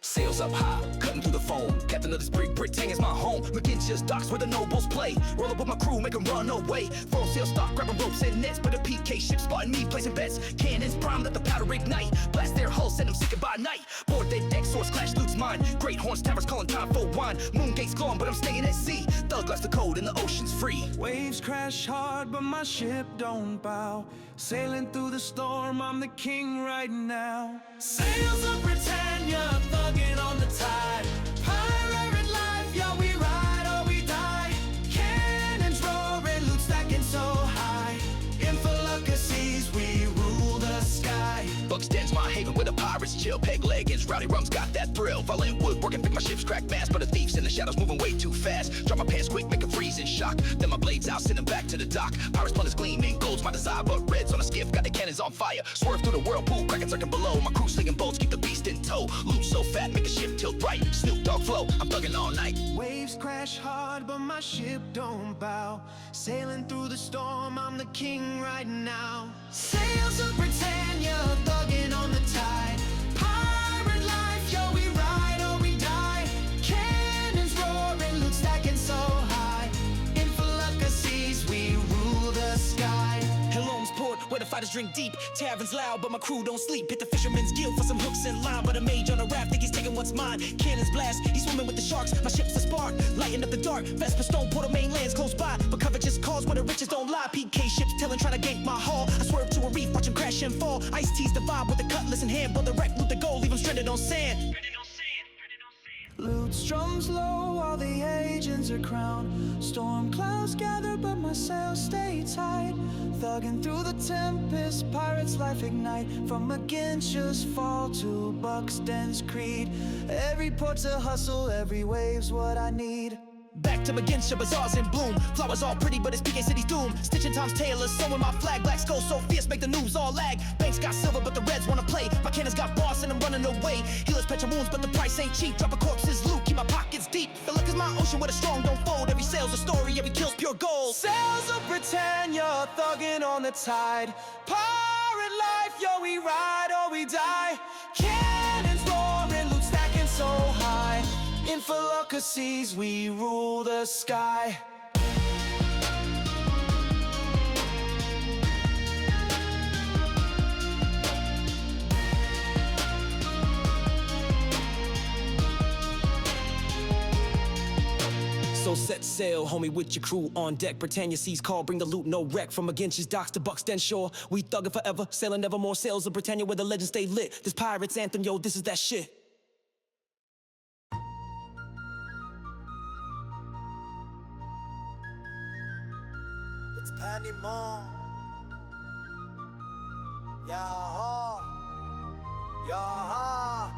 Sails up high, cutting through the foam. Captain of this brig, Britannia's my home. MAGENCIA's docks where the nobles play. Roll up with my crew, make 'em run away. Full sail stock, grabbing ropes and nets. But a PK ship spotting me, placing bets. Cannons prime, let the powder ignite. Blast their hulls, send them sinking by night. Board their deck, swords clash, loot's mine. Great horns, taverns calling time for wine. Moon gates glowing, but I'm staying at sea. Thug life's the code and the ocean's free. Waves crash hard, but my ship don't bow. Sailing through the storm, I'm the king right now. Sails of Britannia, thugging on the tide. Pirate life, yeah, we ride or we die. Cannons roaring, loot stacking so high. In Felucca seas, we rule the sky. BUCS den's my haven where the pirates chill. Peg leggings, rowdy rums got that thrill. Violent wood working, pick my ship's crack mass. But the thieves in the shadows moving way too fast. Drop my pants quick, make a freeze in shock. Then my blades out, send them back to the dock. Pirates splinters gleaming, gold's my desire. But red's on a skiff, got the cannons on fire. Swerve through the whirlpool, cracking circling below. My crew slinging bolts, keep the beast in tow. Loot so fat, make the ship tilt right. Snoop Dogg flow, I'm thugging all night. Waves crash hard, but my ship don't bow. Sailing through the storm, I'm the king right now. Sails of Britannia, thugging on the tide. Pirate life, yo, we ride or we die. Cannons roaring, loot stacking so high. In Felucca seas, we rule the sky. JHEOLM's port, where the fighters drink deep. Taverns loud, but my crew don't sleep. Hit the fisherman's guild for some hooks and line. But a mage on a raft, think he's taking what's mine. Cannons blast, he's swimming with the sharks. My ship's a spark, lighting up the dark. Vesper stone portal mainlands close by. But cover just calls where the riches don't lie. PK ships telling, trying to gank my haul. I swerve to a reef, watch him crash and fall. Ice teas the vibe with the cutlass in hand. Build the wreck, loot the gold, leave him stranded on sand. Loot strums low while the agents are crowned. Storm clouds gather, but my sails stay tight. Thugging through the tempest, pirates' life ignite. From MAGENCIA's fall to BUCS den's creed. Every port's a hustle, every wave's what I need. Back to MAGENCIA, bazaars in bloom. Flowers all pretty, but it's PK City's doom. Stitching Tom's tailor, sewing my flag. Black skull so fierce, make the noobs all lag. Banks got silver, but the reds wanna play. My cannons got boss and I'm running away. Healers patch your wounds, but the price ain't cheap. Drop a corpse's loot, keep my pockets deep. Felucca's my ocean where the strong don't fold. Every sail's a story, every kill's pure gold. Sails of Britannia, thugging on the tide. Pirate life, yo, we ride or we die. Cannons roaring, loot stacking so high. In Felucca seas, we rule the sky. So set sail, homie, with your crew on deck. Britannia seas call, bring the loot, no wreck. From MAGENCIA's docks to BUCS den shore, we thuggin' forever, sailing nevermore. Sails of Britannia where the legends stay lit. This pirate's anthem, yo, this is that shit. It's Panimon. Yaha. Yaha.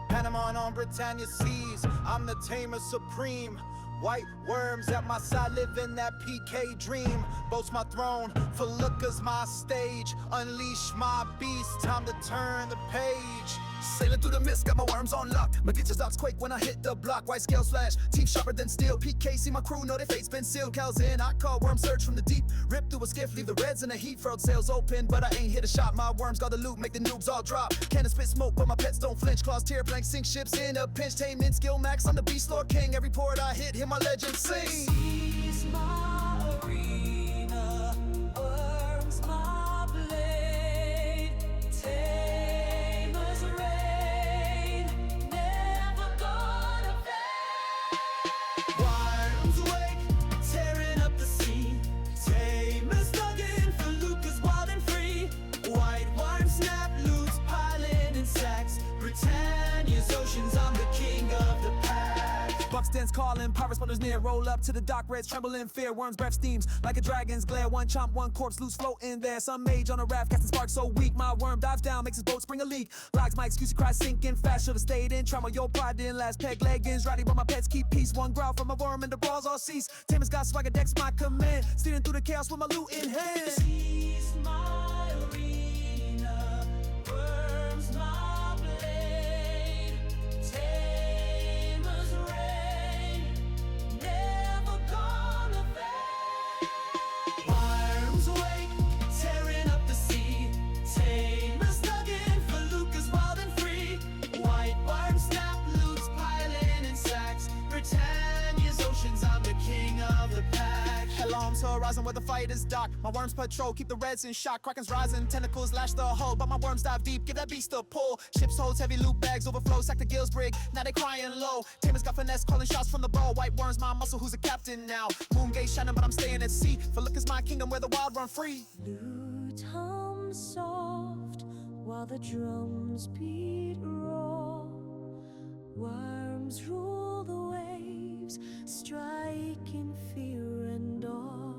Panamon on Britannia seas. I'm the tamer supreme. White worms at my side, living that PK dream. Boast my throne, Felucca's my stage. Unleash my beast, time to turn the page. Sailing through the mist, got my worms on lock. MAGENCIA's docks quake when I hit the block. White scales flash, teeth sharper than steel. PK, see my crew, know their fate's been sealed. Cows in, I call worm surge from the deep. Rip through a skiff, leave the reds in the heat. Furled sails open, but I ain't hit a shot. My worms got the loot, make the noobs all drop. Cannon spit smoke, but my pets don't flinch. Claws tear blank, sink ships in a pinch. Taming skill max, I'm the beast lord king. Every port I hit, hear my legend sing. Seas my arena, worms my blade, tamer's reign, never gonna fade. Worms wake, tearing up the sea. Tamers thugging, Felucca's wild and free. White worms snap, loots piling in sacks. Britannia's oceans, I'm the king of the pack. BUCS den's calling, pirates spotters near. Roll up to the dock, reds tremble in fear. Worms breath steams like a dragon's glare. One chomp, one corpse loose floating there. Some mage on a raft, casting sparks so weak. My worm dives down, makes his boat spring a leak. Logs my excuse, he cries sinking fast. Should've stayed in trauma, your pride didn't last. Peg leggings, rowdy, but my pets keep peace. One growl from a worm and the brawls all cease. Tamer's got swagger, decks my command. Steering through the chaos with my loot in hand. Seas my arena, worms my blade, tamer's horizon where the fight is dark. My worms patrol, keep the reds in shock. Krakens rising, tentacles lash the hull, but my worms dive deep, give that beast a pull. Ships holds heavy loot bags, overflow, sack the gills brig, now they crying low. Tamers got finesse, calling shots from the bow. White worms, my muscle, who's a captain now? Moon gate shining, but I'm staying at sea. For look is my kingdom where the wild run free. Flute hum soft while the drums beat raw. Worms rule the waves, striking fear and awe.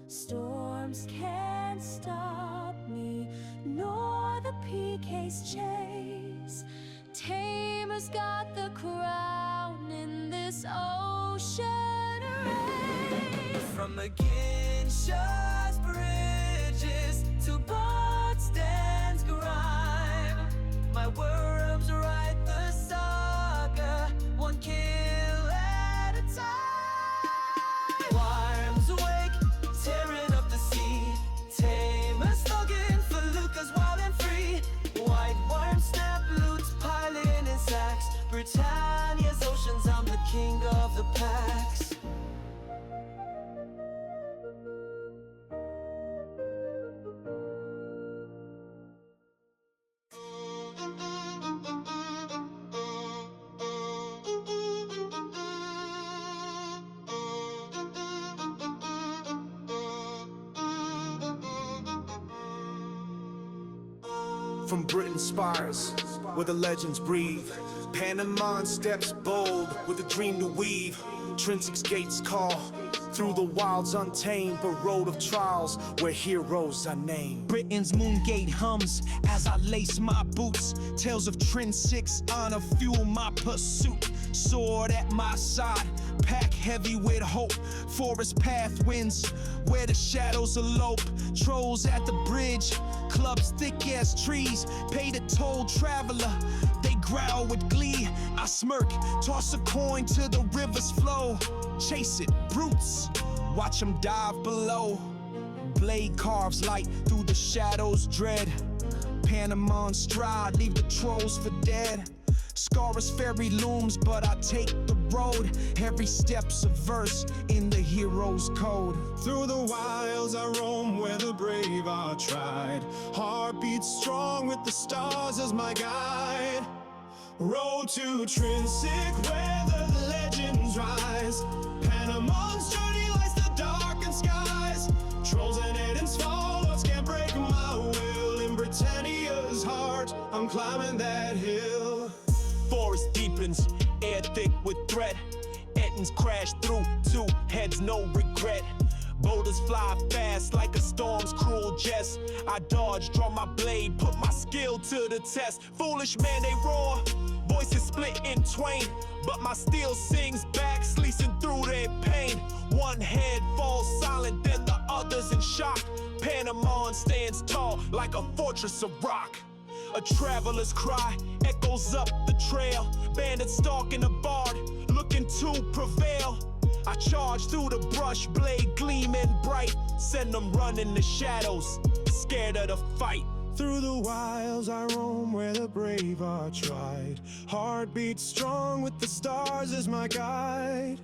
Storms can't stop me, nor the PK's chase. Tamers got the crown in this ocean race. From Magentia's bridges to Potsdam's grime, my worms write the saga, one kill at a time. Worms awake, tearing up the sea. Tamers thugging for Lucas wild and free. White worms snap loots, piling in sacks. Britannia's oceans, I'm the king of the packs. From Britain's spires, where the legends breathe, Panama steps bold with a dream to weave. Trinsic's gates call through the wilds untamed, a road of trials where heroes are named. Britain's moon gate hums as I lace my boots. Tales of Trinsic's honor fuel my pursuit. Sword at my side, pack heavy with hope. Forest path winds where the shadows elope. Trolls at the bridge, clubs thick as trees. Pay the toll traveler, they growl with glee. I smirk, toss a coin to the river's flow. Chase it, brutes, watch them dive below. Blade carves light through the shadows dread. Panama stride, leave the trolls for dead. Scar's fairy looms, but I take the road. Every step's a verse in the hero's code. Through the wilds I roam where the brave are tried. Heart beats strong with the stars as my guide. Road to Trinsic where the legends rise. Panamon's journey lights the darkened skies. Trolls and Edens followers can't break my will. In Britannia's heart, I'm climbing that hill. Forest deepens, air thick with threat. Ettins crash through, two heads, no regret. Boulders fly fast like a storm's cruel jest. I dodge, draw my blade, put my skill to the test. Foolish man, they roar, voices split in twain. But my steel sings back, slicing through their pain. One head falls silent, then the other's in shock. Panama stands tall like a fortress of rock. A traveler's cry echoes up the trail. Bandits stalking a bard, looking to prevail. I charge through the brush, blade gleaming bright. Send them running the shadows, scared of the fight. Through the wilds I roam where the brave are tried. Heart beats strong with the stars as my guide.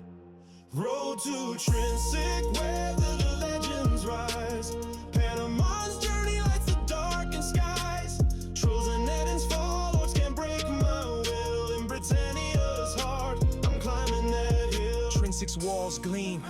Road to Trinsic where the legends rise. Panama's journey lights the darkened skies. Trolls and Edens followers can't break my will. In Britannia's heart, I'm climbing that hill. Trinsic's walls gleam,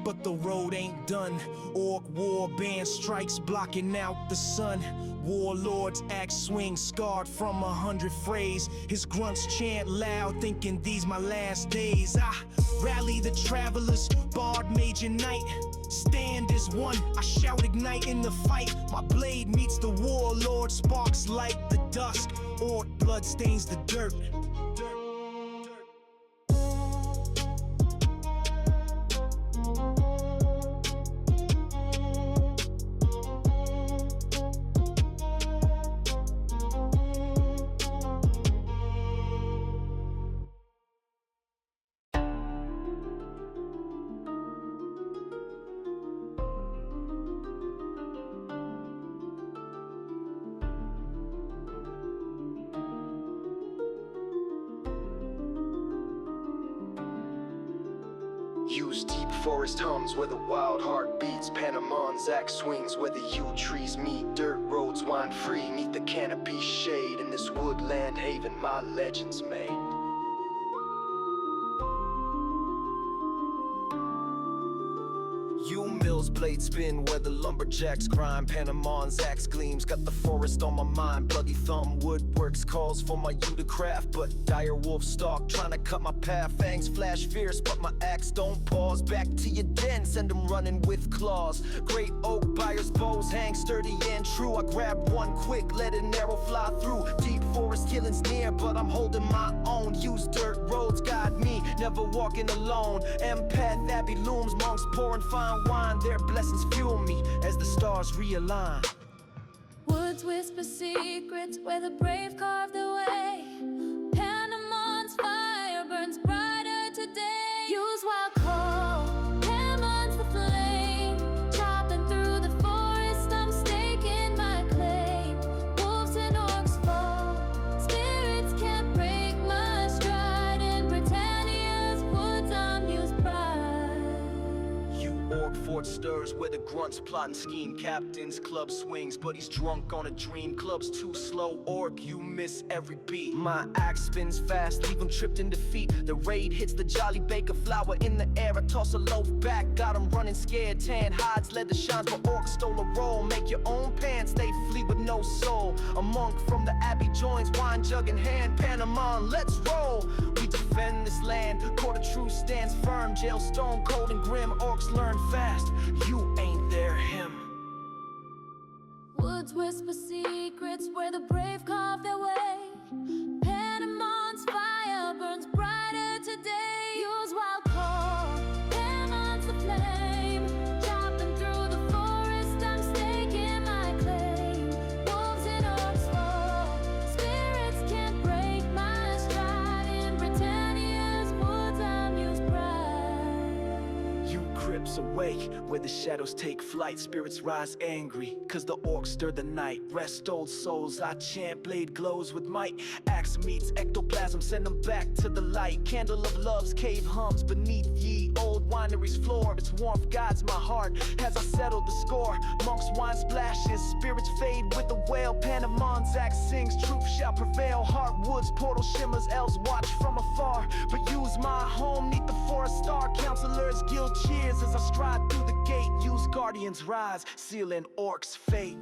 but the road ain't done. Orc war band strikes blocking out the sun. Warlord's axe swing scarred from 100 frays. His grunts chant loud, thinking these my last days. I rally the travelers, bard major knight. Stand as one, I shout ignite in the fight. My blade meets the warlord, sparks light the dusk. Orc blood stains the dirt. views, deep forest hums where the wild heart beats. Panamon's axe swings where the yew trees meet. Dirt roads wind free, neath the canopy shade. In this woodland haven my legends made. You mills blade spin where the lumberjacks grind. Panamon's axe gleams, got the forest on my mind. Bloody thumb woodworks calls for my you to craft, but dire wolf stalk trying to cut my path. Fangs flash fierce, but my axe don't pause. Back to your den, send them running with claws. Great oak buyers bows hang sturdy and true. I grab one quick, let an arrow fly through. Deep forest killing's near, but I'm holding my own. Use dirt roads guide me, never walking alone. Empath abbey looms, monks pouring fine wine. Their blessings fuel me as the stars realign. Woods whisper secrets where the brave carve the way. Panamon's fire burns brighter today. Use wild coal, Panamon's the flame. Chopping through the forest, I'm staking my claim. Wolves and orcs fall, spirits can't break my stride. In Britannia's woods, I'm used pride. You orc fort stirs where the grunts plot and scheme. Captain's club swings, but he's drunk on a dream. Club's too slow, orc, you miss every beat. My axe spins fast, leave him tripped in defeat. The raid hits the jolly baker flower in the air. I toss a loaf back, got him running scared. Tan hides, leather shines, but orc stole a roll. Make your own pants, they flee with no soul. A monk from the abbey joins, wine jug in hand. Panamon, let's roll. We defend this land, court of truth stands firm. Jail stone cold and grim, orcs learn fast. You ain't their him. Woods whisper secrets where the brave carve their way. Panamon's fire burns brighter today. Use wild coal, Panamon's the flame. Chopping through the forest, I'm staking my claim. Wolves and orcs fall, spirits can't break my stride. In Britannia's woods, I'm used pride. You crips awake where the shadows take flight. Spirits rise angry, cause the orcs stir the night. Rest old souls, I chant, blade glows with might. Axe meets ectoplasm, send them back to the light. Candle of love's cave hums beneath ye old winery's floor. Its warmth guides my heart as I settle the score. Monks wine splashes, spirits fade with the whale. Panamon's axe sings, truth shall prevail. Heartwoods, portal shimmers, elves watch from afar. But use my home neath the forest star. Counselors, guild cheers as I stride through the gate. Use guardians rise, sealing orcs' fate.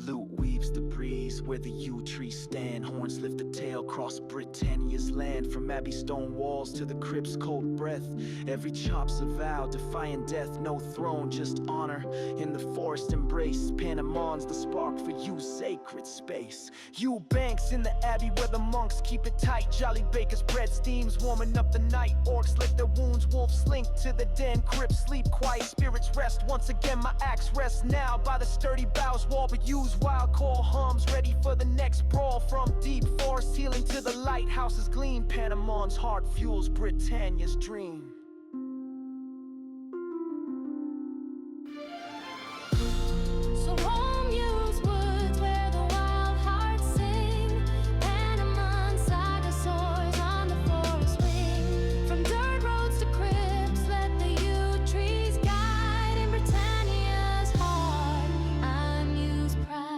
Loot weaves the breeze where the yew trees stand. Horns lift the tail, cross Britannia's land. From abbey stone walls to the crypt's cold breath. Every chop's a vow, defying death. No throne, just honor in the forest embrace. Panamon's the spark for you, sacred space. Yew banks in the abbey where the monks keep it tight. Jolly baker's bread steams warming up the night. Orcs lick their wounds, wolves slink to the den. Crypts sleep quiet, spirits rest. Once again my axe rests now by the sturdy boughs wall. But use wild call hums, ready for the next brawl. From deep forest healing to the lighthouses gleam. Panamon's heart fuels Britannia's dream. So home use woods where the wild hearts sing. Panamon's saga soars on the forest wing. From dirt roads to crypts, let the yew trees guide. In Britannia's heart, I'm used pride.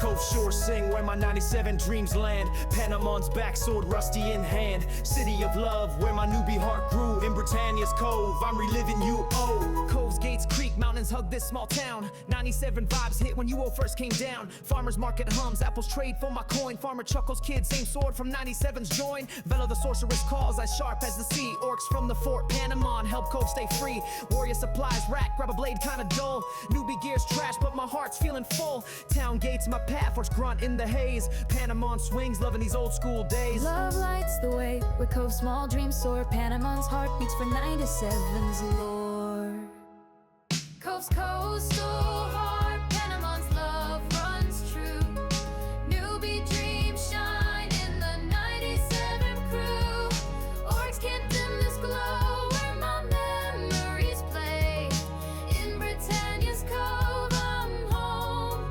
Cove shore sing where my 97 dreams land. Panamon's backsword rusty in hand. City of love where my newbie heart grew. In Britannia's cove, I'm reliving you. Oh, Cove's gates creak, mountains cannons hug this small town. 97 vibes hit when UO first came down. Farmers market hums, apples trade for my coin. Farmer chuckles, kids same sword from 97's join. Velo the sorceress calls as sharp as the sea. Orcs from the fort Panama help Cove stay free. Warrior supplies rack, grab a blade kinda dull. Newbie gears trash but my heart's feeling full. Town gates my path, horse grunt in the haze. Panama swings, loving these old school days. Love lights the way where Cove's small dreams soar. Panamon's heart beats for 97's lore. Cove's coastal heart, Panamon's love runs true. Newbie dreams shine in the 97 crew. Orcs can't dim this glow where my memories play. In Britannia's Cove, I'm home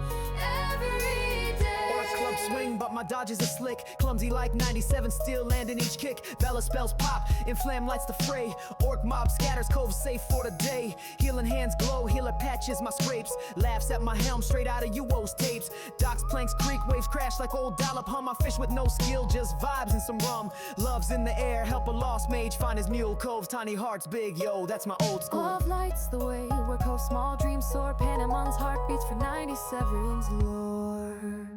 every day. Orc club swing, but my dodges are slick. Clumsy like 97, still landing each kick. Bella spells pop, inflam lights the fray. Orc mob scatters, Cove safe for the day. Healing hands glow, healer patches my scrapes. Laughs at my helm straight out of UO's tapes. Docks, planks, creek, waves crash like old dollop hum. I fish with no skill, just vibes and some rum. Love's in the air, help a lost mage find his mule. Cove's tiny heart's big, yo, that's my old school. Love lights the way where Cove's small dreams soar. Panamon's heart beats for 97's lore.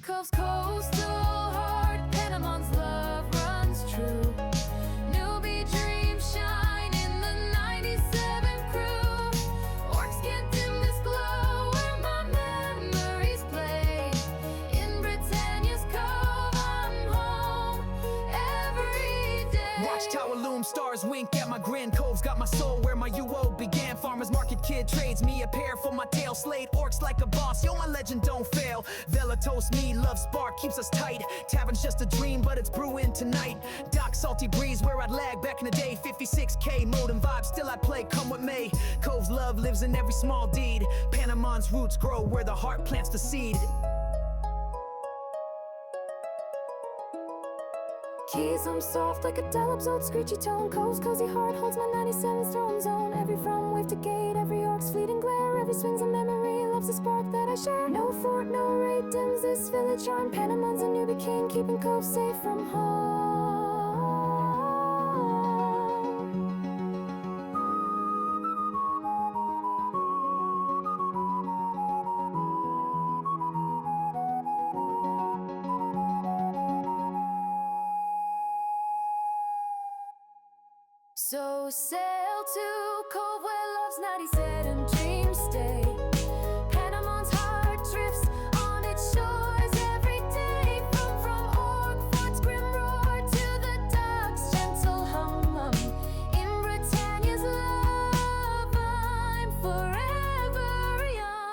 Cove's coastal heart, Panamon's love runs true. Newbie dreams shine in the 97 crew. Orcs can't dim this glow where my memories play. In Britannia's Cove, I'm home every day. Watchtower loom, stars wink at my grin. Cove's got my soul where my UO began. Farmers market kid trades me a pair for my tail. Slayed orcs like a boss, yo, my legend don't fail. Vela toast me, love spark keeps us tight. Tavern's just a dream, but it's brewing tonight. Dock salty breeze where I'd lag back in the day. 56K modem vibe, still I play, come with me. Cove's love lives in every small deed. Panamon's roots grow where the heart plants the seed. Keys hum soft like a dollop's old screechy tone. Cove's cozy heart holds my 97's throne zone. Every from wave to gate, every orc's fleeting glare. Every swing's a memory, love's a spark that I share. No fort, no raid dims this village charm. Panamon's a newbie king, keeping Cove safe from harm. So sail to Cove where love's 97 dreams stay. Panamon's heart drifts on its shores every day. From orc fort's grim roar to the dock's gentle hum. In Britannia's love, I'm forever young.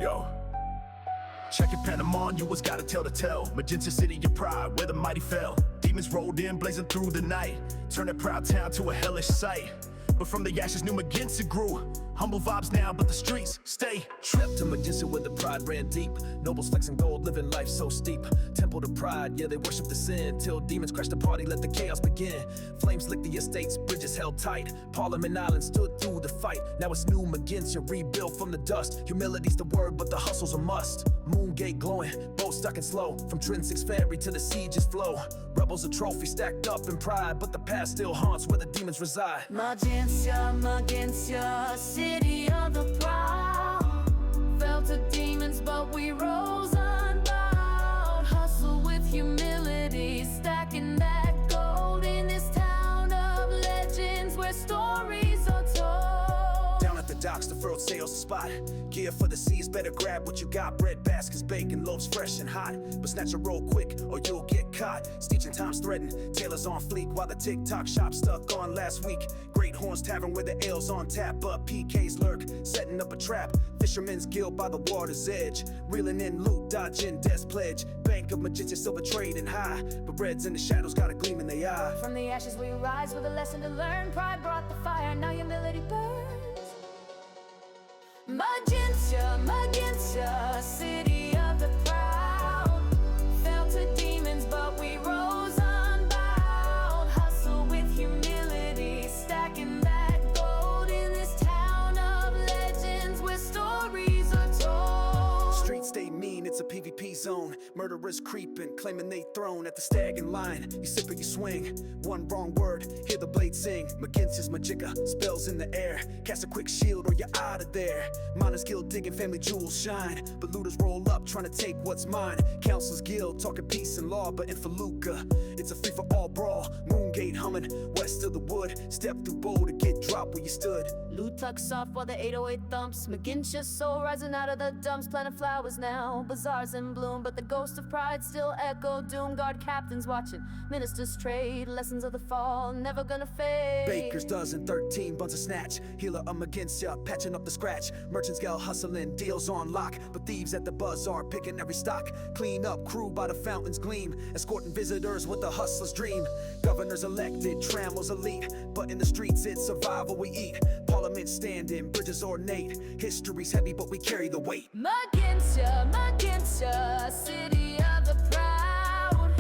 Yo. Check it, Panama, you was gotta tell the tale. Magenta City, your pride, where the mighty fell. Demons rolled in, blazing through the night. Turned a proud town to a hellish sight. But from the ashes, new Magencia grew. Humble vibes now, but the streets stay tripped to Magencia where the pride ran deep. Nobles flexing gold, living life so steep. Temple to pride, yeah, they worship the sin. Till demons crash the party, let the chaos begin. Flames lick the estates, bridges held tight. Parliament Island stood through the fight. Now it's new Magencia, rebuilt from the dust. Humility's the word, but the hustle's a must. Moongate glowing, boat stuck and slow. From Trinsic's ferry to the siege's flow. Rebels a trophy stacked up in pride, but the past still haunts where the demons reside. Magencia, Magencia, city of the proud. Fell to demons, but we rose unbowed. Hustle with humility, stacking that gold in this town of legends where stories are told. Down at the docks, the furled sails the spot. Gear for the seas, better grab what you got. Bread baskets, bacon, loaves fresh and hot. But snatch a roll quick or you'll get caught. Stitching time's threatened, tailors on fleek. While the TikTok shop stuck on last week. Great Horns Tavern where the ale's on tap. But PKs lurk, setting up a trap. Fishermen's guild by the water's edge. Reeling in loot, dodging death's pledge. Bank of Magencia, silver trading high. But reds in the shadows got a gleam in their eye. From the ashes we rise with a lesson to learn. Pride brought the fire, now humility burns. Magencia, Magencia, city of the proud. Fell to demons, but we rose unbowed. Hustle with humility, stacking that gold in this town of legends where stories are told. Streets stay mean, it's a PvP zone. Murderers creeping, claiming they throne at the stag in line. You sip or you swing, one wrong word, hear the blade sing. Magencia's Magica, spells in the air. Cast a quick shield or you're out of there. Miners guild digging, family jewels shine. But looters roll up, trying to take what's mine. Council's guild, talking peace and law. But in Feluca, it's a free-for-all brawl. Moongate humming, west of the wood. Step through bowl to get dropped where you stood. Loot tucks off while the 808 thumps. Magencia's soul rising out of the dumps. Planting flowers now, bazaars in bloom. But the ghost of pride still echo doom. Guard captains watching, ministers trade. Lessons of the fall, never gonna fade. Baker's dozen, 13 buns of snatch. Healer of Magencia, patching up the scratch. Merchants gal hustling, deals on lock. But thieves at the bazaar picking every stock. Clean up crew by the fountain's gleam. Escorting visitors with the hustler's dream. Governors elected, trammels elite. But in the streets it's survival we eat. Parliament standing, bridges ornate. History's heavy but we carry the weight. Magencia, Magencia, city of the proud.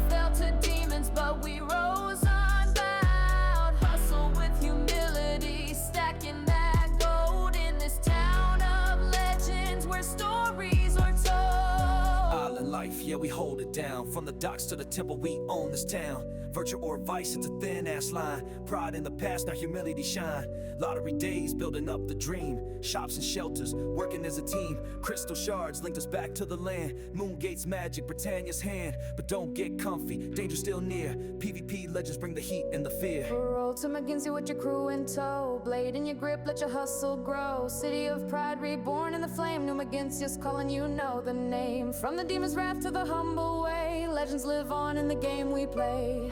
Fell to demons but we rose unbowed. Hustle with humility, stacking that gold in this town of legends where stories are told. Island life, yeah we hold it down. From the docks to the temple we own this town. Virtue or vice, it's a thin ass line. Pride in the past, now humility shine. Lottery days, building up the dream. Shops and shelters, working as a team. Crystal shards linked us back to the land. Moongate's magic, Britannia's hand. But don't get comfy, danger still near. PvP legends bring the heat and the fear. Roll to Magencia with your crew in tow. Blade in your grip, let your hustle grow. City of pride reborn in the flame. New Magencia's calling, you know the name. From the demon's wrath to the humble way. Legends live on in the game we play.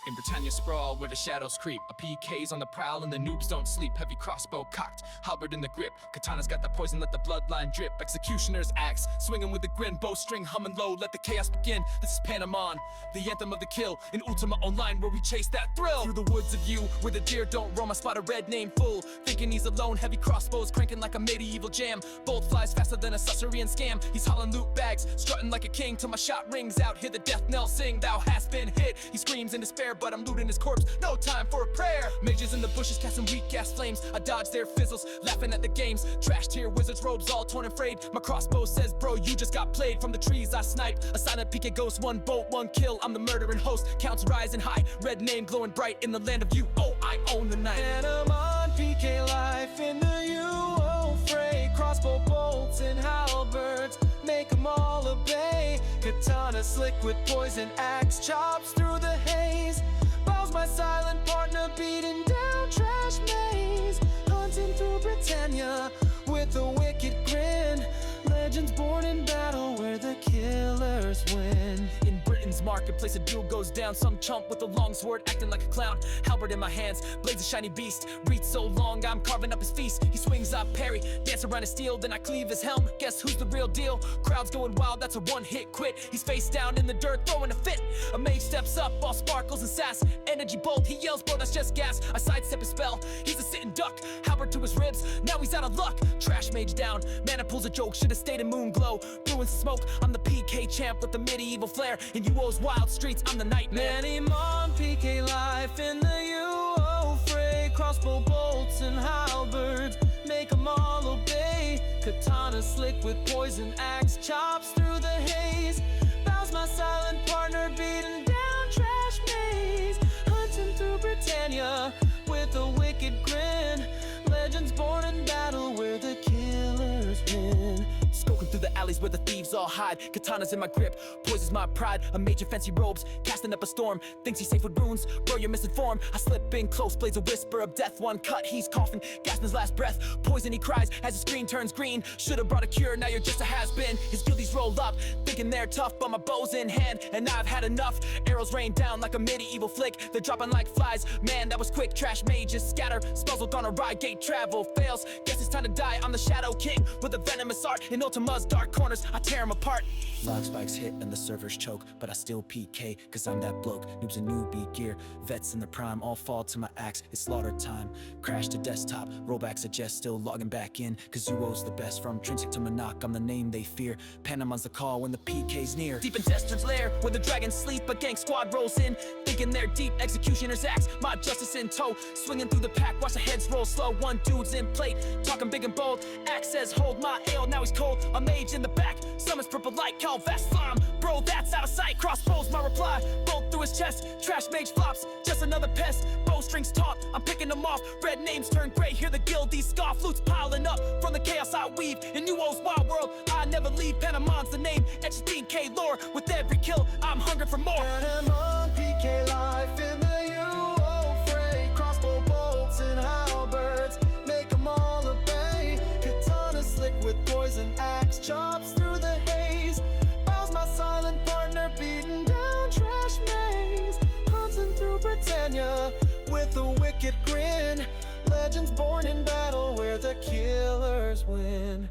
In Britannia sprawl where the shadows creep. A PK's on the prowl and the noobs don't sleep. Heavy crossbow cocked, halberd in the grip. Katana's got the poison, let the bloodline drip. Executioner's axe, swinging with a grin. Bowstring humming low, let the chaos begin. This is Panama, the anthem of the kill. In Ultima online where we chase that thrill. Through the woods of you, where the deer don't roam. I spot a red name full, thinking he's alone. Heavy crossbows cranking like a medieval jam. Bolt flies faster than a Susserian scam. He's hauling loot bags, strutting like a king. Till my shot rings out, hear the death knell sing. Thou hast been hit, he screams in despair. But I'm looting his corpse, no time for a prayer. Mages in the bushes casting weak gas flames. I dodge their fizzles, laughing at the games. Trashed here, wizards robes all torn and frayed. My crossbow says, bro, you just got played. From the trees I snipe, a silent PK ghost. One bolt, one kill, I'm the murdering host. Counts rising high, red name glowing bright. In the land of you, oh, I own the night. And I'm on PK life in the UO fray. Crossbow bolts and halberds, make them all obey. Katana slick with poison axe chops through the haze. Bows my silent partner beating down trash maze. Hunting through Britannia with a wicked grin. Legends born in battle where the killers win. In Britain's marketplace, a duel goes down. Some chump with a long sword acting like a clown. Halberd in my hands, blades a shiny beast. Reach so long, I'm carving up his feast. He swings, I parry, dance around his steel. Then I cleave his helm, guess who's the real deal? Crowd's going wild, that's a one-hit quit. He's face down in the dirt, throwing a fit. A mage steps up, all sparkles and sass. Energy bolt, he yells, bro, that's just gas. I sidestep his spell, he's a sitting duck. Halberd to his ribs, now he's out of luck. Trash mage down, mana pulls a joke. Should've stayed in moon glow, brewing smoke. I'm the PK champ with the medieval flair. In UO's wild streets, I'm the nightmare. Many mon PK life in the UO fray. Crossbow bolts and halberds, make 'em all obey. Katana slick with poison axe chops through the haze. Bows my silent partner beating down trash maze. Hunting through Britannia with a wicked grin. Legends born in battle where the killers win. Skulking through the alleys where the thieves all hide. Katanas in my grip, poisons my pride. A mage in fancy robes, casting up a storm. Thinks he's safe with runes, bro, you're misinformed. I slip in close, blades a whisper of death. One cut, he's coughing, gasping his last breath. Poison he cries as the screen turns green. Should've brought a cure, now you're just a has-been. His guildies roll up, thinking they're tough, but my bow's in hand, and I've had enough. Arrows rain down like a medieval flick. They're dropping like flies, man, that was quick. Trash mages scatter, spells will gone awry. Gate travel fails, guess it's time to die. I'm the Shadow King with a venomous art. In Ultima's dark corners, I tear 'em apart. Log spikes hit and the servers choke, but I still PK, cause I'm that bloke. Noobs and newbie gear, vets in the prime, all fall to my axe, it's slaughter time. Crash to desktop, rollback suggest, still logging back in, cause UO's the best. From Trinsic to Monarch, I'm the name they fear. Panamon's the call when the PK's near. Deep in Dester's lair, where the dragons sleep, a gang squad rolls in, thinking they're deep, executioner's axe, my justice in tow. Swinging through the pack, watch the heads roll slow. One dude's in plate, talking big and bold. Axe says hold my ale, now he's cold. A mage in the back, summons purple light, call vest slime. Bro, that's out of sight, crossbows my reply. Bolt through his chest, trash mage flops, just another pest. Bowstrings taut, I'm picking them off. Red names turn gray, hear the guildies scoff. Flutes piling up from the chaos I weave. In UO's wild world, I never leave. Panamon's the name, etched DK lore. With every kill, I'm hungry for more. Panamon PK life in the UO fray. Crossbow bolts and halberds, make 'em all obey. Katana slick with poison axe chops through the haze. Bows my silent partner beating down trash maze. Hunting through Britannia with a wicked grin. Legends born in battle where the killers win.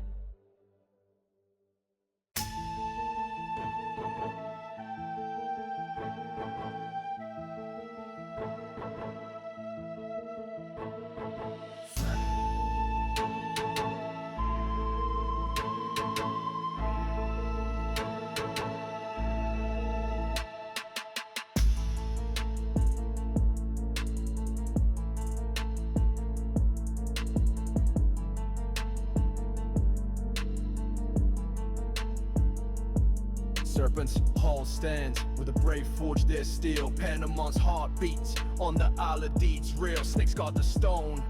Serpents, hall stands, where the brave forge their steel. Panamon's heart beats on the Isle of Deeds. Real snakes guard the stone,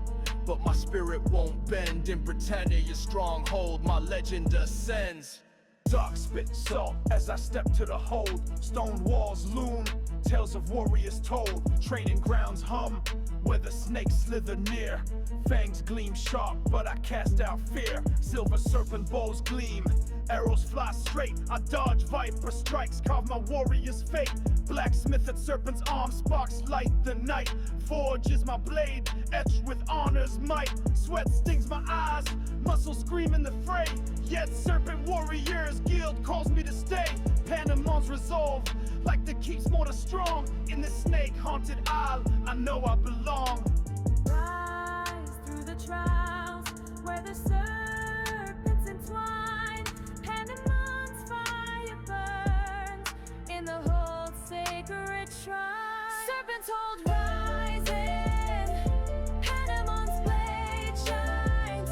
but my spirit won't bend. In Britannia's stronghold, my legend ascends. Dark spit salt as I step to the hold. Stone walls loom, tales of warriors told. Training grounds hum, where the snakes slither near. Fangs gleam sharp, but I cast out fear. Silver serpent bows gleam, arrows fly straight. I dodge viper strikes, carve my warrior's fate. Blacksmith at serpent's arm, sparks light the night. Forge is my blade, etched with honor's might. Sweat stings my eyes, muscles scream in the fray. Yet serpent warriors guild calls me to stay. Panamon's resolve, like the keeps mortar strong. In this snake haunted isle, I know I belong. Rise through the trials where the serpents entwine. Panamon's fire burns in the whole sacred shrine. Serpents hold rising, Panamon's blade shines.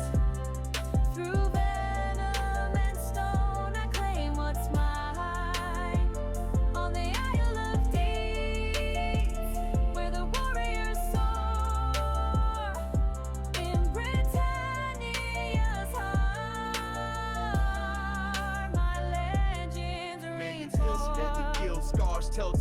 Through venom and stone I claim what's mine. On the Isle of Deeds, where the warriors soar. In Britannia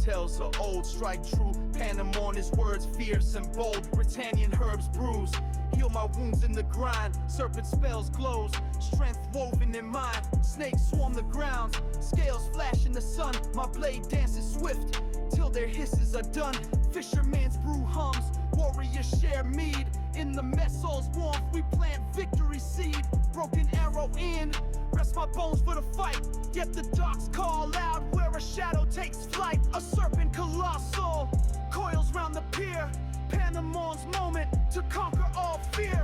tales are old, strike true. Panamon, his words fierce and bold. Britannian herbs bruise, heal my wounds in the grind. Serpent spells glows, strength woven in mind. Snakes swarm the ground, scales flash in the sun. My blade dances swift till their hisses are done. Fisherman's brew hums, warriors share mead. In the mess hall's warmth we plant victory seed. Broken arrow in, rest my bones for the fight. Yet the docks call out where a shadow takes flight. A serpent colossal coils round the pier. Panamon's moment to conquer all fear.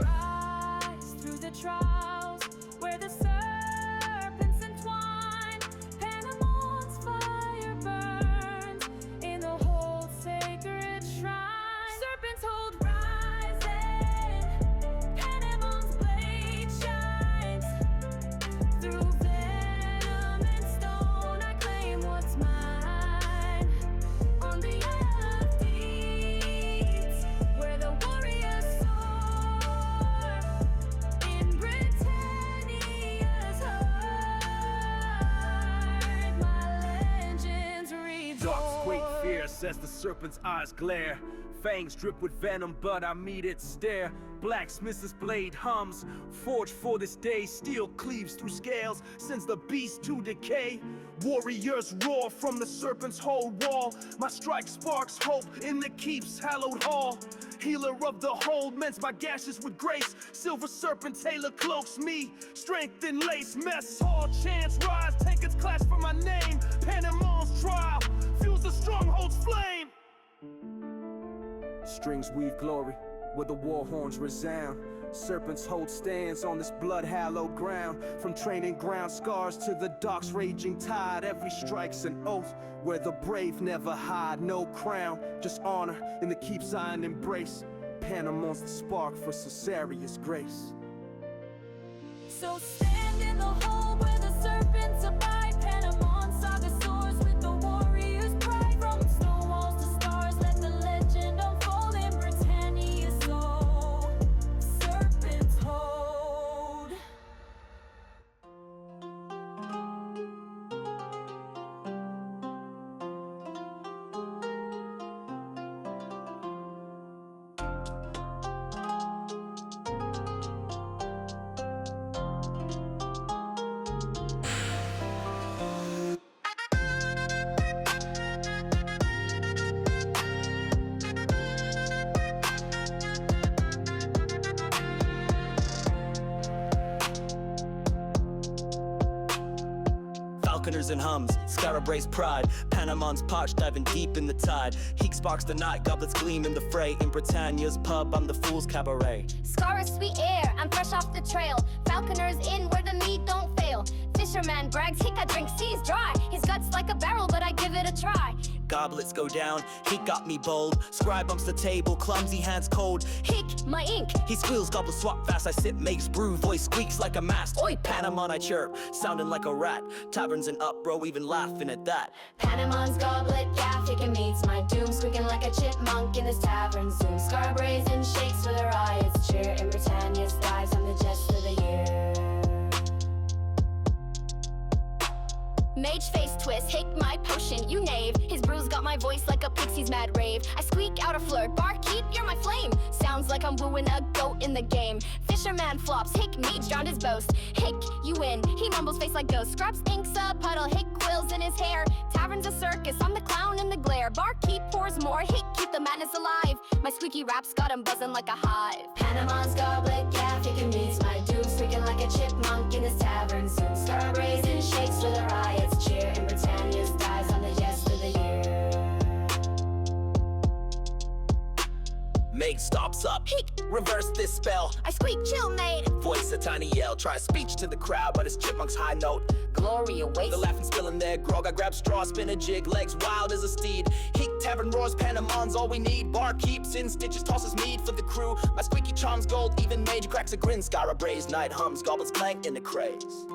Rise through the trials where the serpents entwine. Panamon's fire burns in the whole sacred shrine. Serpents hold rising, Panamon's blade shines. Through venom and stone I claim what's mine. On the Isle of Deeds, where the warriors soar. In Britannia's heart, my legends reborn. Darks quake fierce as the serpent's eyes glare. Fangs drip with venom, but I meet its stare. Blacksmith's blade hums, forged for this day. Steel cleaves through scales, sends the beast to decay. Warriors roar from the serpent's whole wall. My strike sparks hope in the keep's hallowed hall. Healer of the whole, mends my gashes with grace. Silver serpent tailor cloaks me, strength and lace. Mess hall chants rise, take its class for my name. Panamon's trial, fuels the stronghold's flame. Strings weave glory, where the war horns resound. Serpents hold stands on this blood-hallowed ground. From training ground scars to the docks raging tide. Every strike's an oath, where the brave never hide. No crown, just honor in the keep's iron embrace. Panamon's the spark for Caesaria's grace. So stand in the hole where the serpents abide. Panamon saga soars with the warrior's pride. From snow walls to stars, let the legend unfold in Britannia's soul. Serpents hold. Falconers and hums, Scarabrae's pride. Panamon's parched, diving deep in the tide. Heek sparks the night, goblets gleam in the fray. In Britannia's pub, I'm the fool's cabaret. Scar is sweet air, I'm fresh off the trail. Falconers in where the meat don't fail. Fisherman brags, he got drink seas dry. His guts like a barrel, but I give it a try. Goblets go down, he got me bold. Scribe bumps the table, clumsy hands cold. Hick, my ink. He squeals, goblet swap fast, I sip, makes brew. Voice squeaks like a mast. Oi, Panamon, I chirp, sounding like a rat. Taverns in uproar, even laughing at that. Panamon's goblet gaff, it meets my doom. Squeaking like a chipmunk in this tavern zoom. Scarabrae's in shakes with her riots cheer. In Britannia's dives, I'm the jest of the year. Mage face twist, hick my potion, you knave. His brews got my voice like a pixie's mad rave. I squeak out a flirt, barkeep, you're my flame. Sounds like I'm wooing a goat in the game. Fisherman flops, hick mage drowned his boast. Hick, you win, he mumbles face like ghost. Scrubs inks a puddle, hick quills in his hair. Tavern's a circus, I'm the clown in the glare. Barkeep pours more, hick keep the madness alive. My squeaky raps got him buzzing like a hive. Panamon's goblet gaff, hick meets my doom. Squeaking like a chipmunk in this tavern soon. Scarabrae's in shakes with a riot's cheer. In Britannia's dives, I'm the jest of the year. Mage stops up, hick, reverse this spell. I squeak, chill, mate. Voice a tiny yell, try speech to the crowd, but it's chipmunk's high note. Glory awaits. The laughing spilling their grog, I grab straw, spin a jig, legs wild as a steed. Hick, tavern roars, Panamon's all we need. Bar keeps in stitches, tosses mead for the crew. My squeaky charms gold, even mage cracks a grin. Scarabrae's night hums, goblets clank in the craze.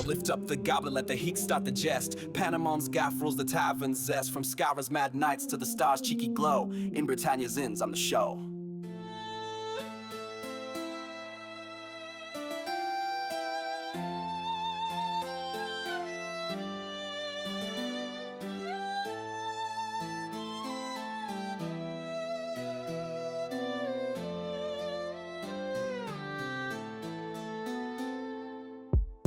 Lift up the goblet, let the heat start the jest. Panamon's gaff rules the tavern zest. From Scarra's mad nights to the stars' cheeky glow. In Britannia's inns, I'm the show.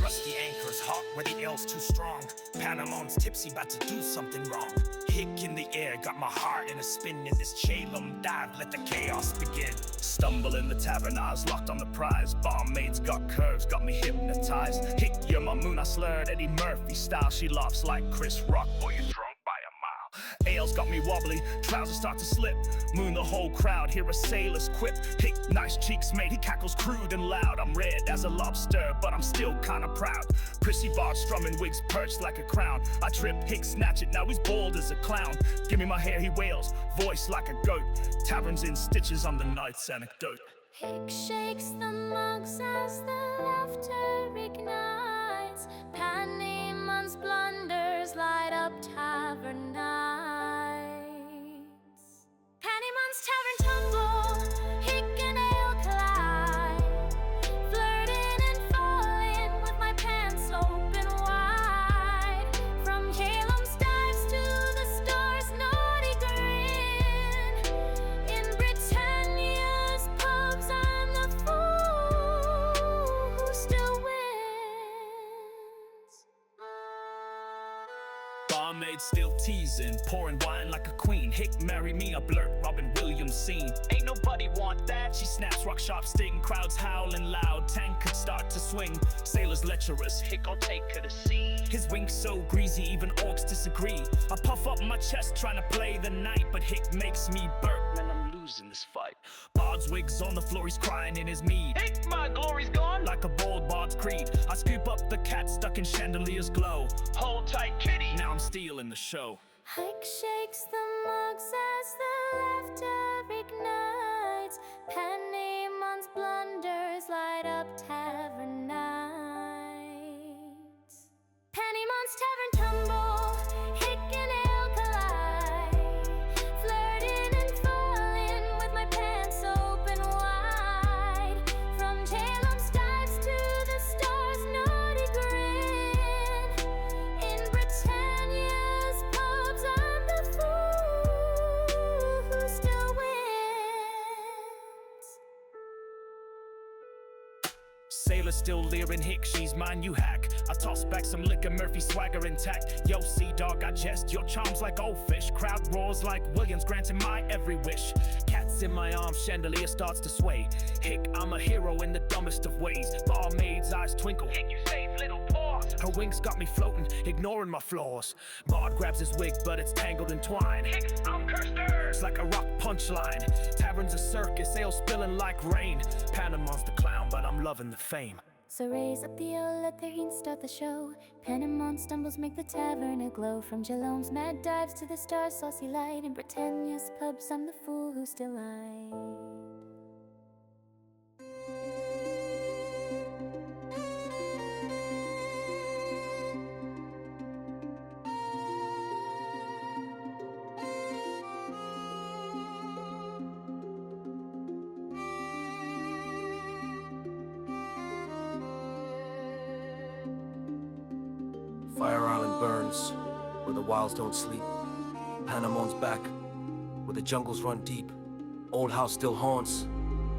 Rusty anchors hot where the ale's too strong. Panamon's tipsy, about to do something wrong. Hick in the air, got my heart in a spin. In this JHEOLM dive, let the chaos begin. Stumble in the tavern, eyes locked on the prize. Barmaid's got curves, got me hypnotized. Hick, you're my moon, I slurred Eddie Murphy style. She laughs like Chris Rock, boy, you're drunk by a mile. Ale's got me wobbly, trousers start to slip. Moon the whole crowd, hear a sailor's quip. Hick, nice cheeks, mate, he cackles crude and loud. I'm red as a lobster, but I'm still kinda proud. Prissy bard strumming, wigs perched like a crown. I trip, Hick snatch it, now he's bald as a clown. Give me my hair, he wails, voice like a goat. Tavern's in stitches, I'm the night's anecdote. Hick shakes the mugs as the laughter ignites. Panamon's blunders light up tavern nights. Panamon's tavern tumble, Hick and ale collide. Flirting and falling with my pants open wide. From JHEOLM's dives to the stars' naughty grin. In Britannia's pubs, I'm the fool who still wins. Barmaid still teasing, pouring wine like a queen. Hick, marry me, a blurt, Robin Williams scene. Ain't nobody want that. She snaps, rock sharp sting, crowds howling loud. Tank could start to swing, sailors lecherous. Hick, I'll take her to sea. His wink's so greasy, even orcs disagree. I puff up my chest, trying to play the night, but Hick makes me burp, man, I'm losing this fight. Bard's wig's on the floor, he's crying in his mead. Hick, my glory's gone, like a bald bard's creed. I scoop up the cat stuck in chandelier's glow. Hold tight, kitty, now I'm stealing the show. Hick shakes the mugs as the laughter ignites. Panamon's blunders light up tavern nights. Panamon's tavern tumble, Hick and ale collide. Flirting and falling with my pants open wide. From JHEOLM's dives to the stars' naughty grin. In Britannia's pubs, I'm the fool who still wins. Sailor still leering, Hick, she's mine, you hack. I toss back some liquor, Murphy swagger intact. Yo, sea dog, I jest, your charms like old fish. Crowd roars like Williams, granting my every wish. Cats in my arms, chandelier starts to sway. Hick, I'm a hero in the dumbest of ways. Barmaid's eyes twinkle, Hick, you save little paws. Her wings got me floating, ignoring my flaws. Bard grabs his wig, but it's tangled in twine. Hick, I'm cursed. It's like a rock punchline. Tavern's a circus, ale spilling like rain. Panamon's the clown, but I'm loving the fame. So raise up the ale, let their heat start the show. Panamon stumbles make the tavern aglow. From JHEOLM's mad dives to the stars' saucy light. In Britannia's pubs, I'm the fool who still lied. Fire Island burns, where the wilds don't sleep. Panamon's back, where the jungles run deep. Old house still haunts,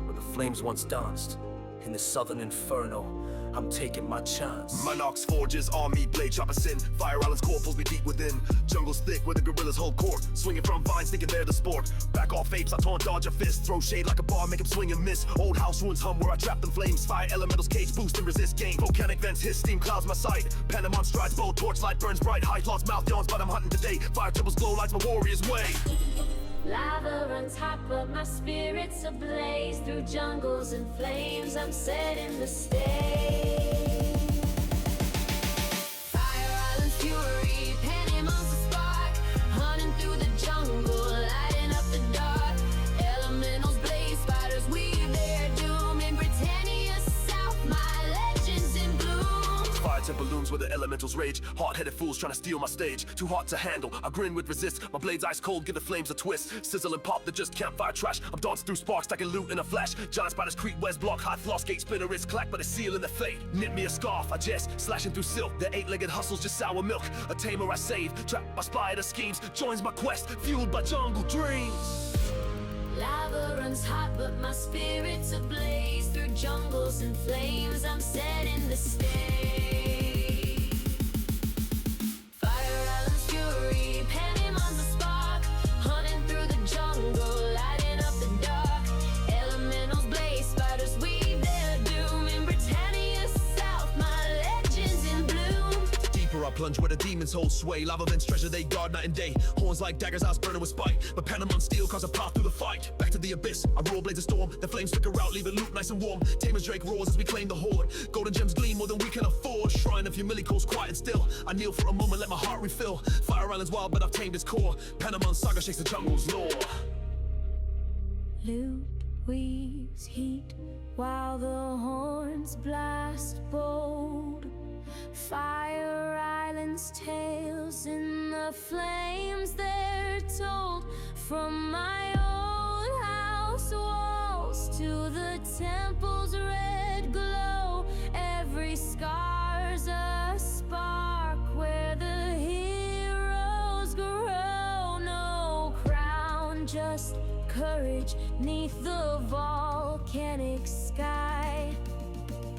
where the flames once danced. In the southern inferno, I'm taking my chance. Monarch's forges, army blade, chopper sin. Fire Island's core pulls me deep within. Jungle's thick where the gorillas hold court. Swinging from vines, thinking they're the sport. Back off apes, I taunt, dodge a fist. Throw shade like a bar, make him swing and miss. Old house ruins hum where I trap them flames. Fire elementals cage, boost and resist game. Volcanic vents, hiss, steam clouds my sight. Panamon strides bold, torchlight burns bright. High claws, mouth yawns, but I'm hunting today. Fire triples glow, lights my warrior's way. Lava on top of my spirits ablaze. Through jungles and flames, I'm setting the stage. Fire Island's fury, Panamon's a spark. Hunting through the jungle, lighting up the dark. Elementals blaze, spiders weave their doom. In Britannia's south, my legends in bloom. Fire temple looms where jungle's rage. Hard-headed fools trying to steal my stage. Too hard to handle, I grin with resist. My blade's ice cold, give the flames a twist. Sizzle and pop, they're just campfire trash. I'm dancing through sparks, stacking loot in a flash. Giant spiders creep, west block, high floss, gate spinner, wrist clack, but it's seal in the fade. Knit me a scarf, I jest, slashing through silk. The eight-legged hustle's just sour milk. A tamer I save, trapped by spider schemes. Joins my quest, fueled by jungle dreams. Lava runs hot, but my spirit's ablaze. Through jungles and flames, I'm setting the stage. Fire Island's fury, Panamon's a spark. Hunting through the jungle, lighting up the dark. Elementals blaze, spiders weave their doom. In Britannia's south, my legend's in bloom. Deeper I plunge where the demons hold sway. Lava vents treasure they guard night and day. Horns like daggers, eyes burning with spite. But Panamon's steel carves a path through the fight. Back to the abyss, I roar blades of storm. The flames flicker out, leaving loot nice and warm. Tamer's Drake roars as we claim the horde. Golden gems gleam more than we can afford. Shrine of humility calls quiet and still. I kneel for a moment, let my heart refill. Fire Island's wild, but I've tamed its core. Panamon's saga shakes the jungle's lore. Loot weaves heat while the horns blast bold. Fire Island's tales in the flames they're told. From my old house walls to the temple's red glow. Every scar's a spark where the heroes grow. No crown, just courage neath the volcanic sky.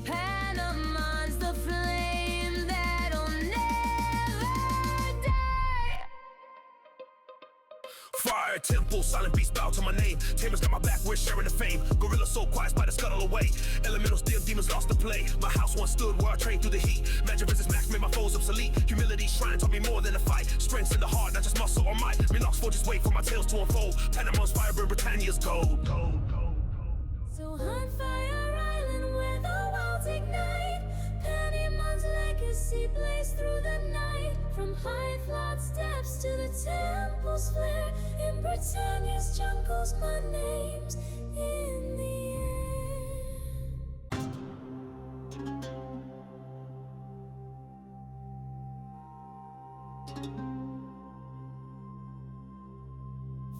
Panamon's the flame that'll never die. Fire temple, silent beast bow to my name. Tamer's got my back, we're sharing the fame. Gorilla so quiet, spiders scuttle away. Elemental steel, demons lost the play. My house once stood where I trained through the heat. Magic resist max made my foes obsolete. Humility shrine taught me more than a fight. Strength's in the heart, not just muscle or might. Relocks for just wait for my tales to unfold. Panamon's fire burn Britannia's gold. So hunt Fire Island where the wilds ignite. Panamon's legacy blaze through the night. From high flawed steps to the temple's flare. In Britannia's jungles, my name's in the air.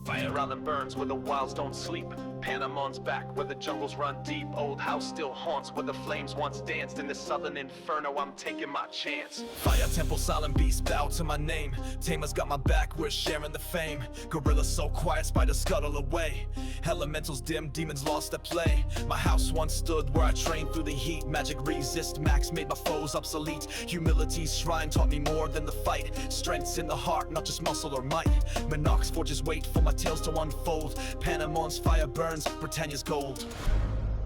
Fire Island burns where the wilds don't sleep. Panamon's back where the jungles run deep. Old house still haunts where the flames once danced. In this southern inferno, I'm taking my chance. Fire temple, silent beast, bow to my name. Tamer's got my back, we're sharing the fame. Gorilla so quiet, spiders scuttle away. Elementals dim, demons lost at play. My house once stood where I trained through the heat. Magic resist max made my foes obsolete. Humility's shrine taught me more than the fight. Strength's in the heart, not just muscle or might. Monox forges wait for my tales to unfold. Panamon's fire burns Britannia's gold.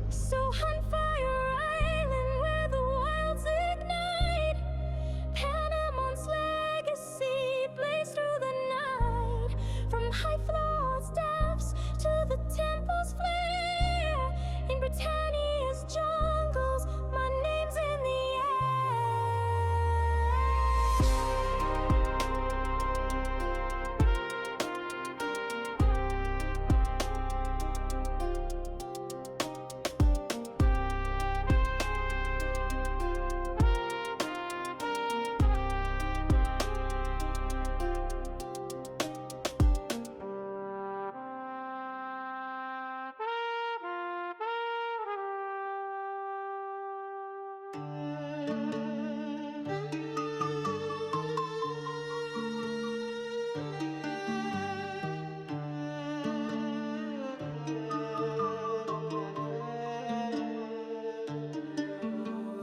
So hunt Fire Island where the wilds ignite. Panamon's legacy blaze through the night. From high flawed steps to the temple's flare. In Britannia's jungles, my name's in the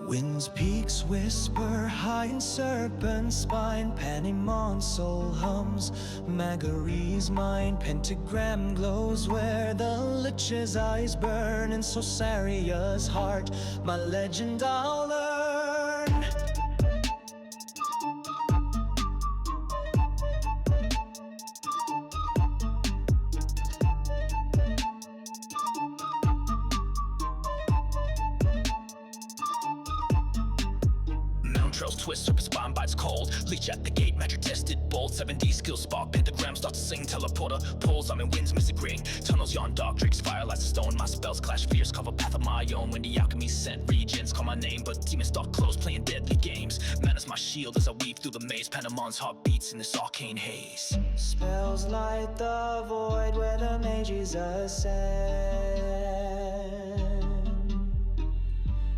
Wind's peaks whisper high in serpent's spine. Panamon's soul hums, Magary's mind. Pentagram glows where the lich's eyes burn. In Sosaria's heart, my legend I'll learn. twist, serpent spine bites cold. Leech at the gate, magic tested, bold. 7D skill spark, pentagram starts to sing. Teleporter pulls, I'm in winds, mystic ring. Tunnels yawn dark, drakes fire lights a stone. My spells clash fierce, cover path of my own. When the alchemy sent regions, call my name, but demons stalk close, playing deadly games. Man is my shield as I weave through the maze. Panamon's heart beats in this arcane haze. Spells light the void where the mages ascend.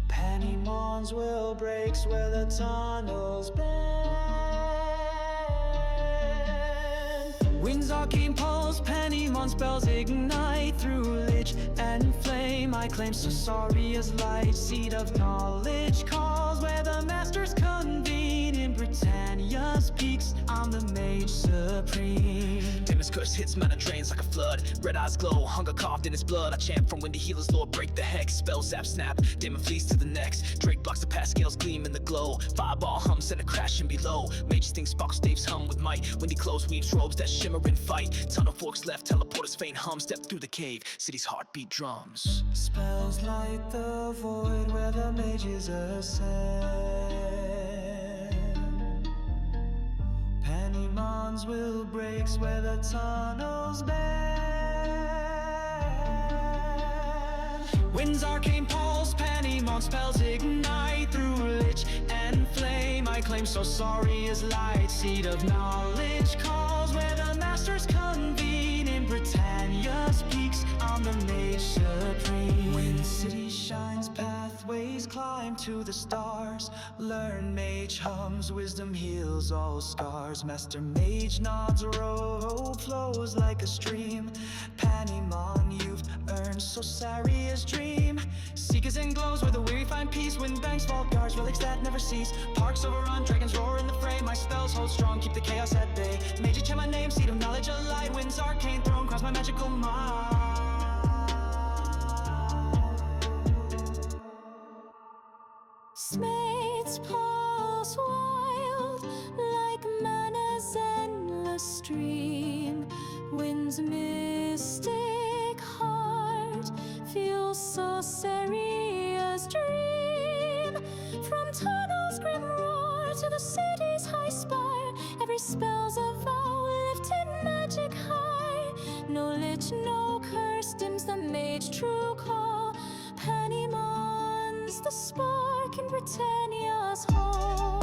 Panamon's will breaks where the tunnels bend. Winds arcane pulse, Panamon's spells ignite through lich and flame. I claim so sorry as light, seed of knowledge calls where the masters convene. In Britannia's peaks, I'm the mage supreme. Demon's curse hits, mana drains like a flood. Red eyes glow, hunger carved in his blood. I chant from windy healers, Lord, break the hex. Spell zap, snap, demon flees to the next. Drake blocks the past, scales gleam in the glow. Fireball hum, send a crashing below. Mage sting, sparkles, staves hum with might. Windy close, weaves robes that shimmer in fight. Tunnel forks left, teleporters faint hum. Step through the cave, city's heartbeat drums. Spells light the void where the mages ascend. Panamon's will breaks where the tunnels bend. Winds arcane pulse, Panamon's spells ignite through lich and flame. I claim so sorry as light, seed of knowledge calls where the masters convene. In Britannia's peaks, I'm the mage supreme. When the city shines, pathways climb to the stars. Learn mage hums, wisdom heals all scars. Master mage nods, robe flows like a stream. Panamon, you've earned so sorry as dream. Seekers and glows where the weary find peace. Wind banks, vault guards, relics that never cease. Parks overrun, dragons roar in the fray. My spells hold strong, keep the chaos at bay. Mage chant my name, seed of knowledge alight. Winds arcane throne, cross my magical mind. Smates pulse wild like mana's endless stream. Wind's mystic heart feels so serious dream. From tunnels grim roar to the city's high spire, every spell's a vow lifted magic high. No lich, no curse dims the mage true call. Panamon's the spark in Britannia's hall.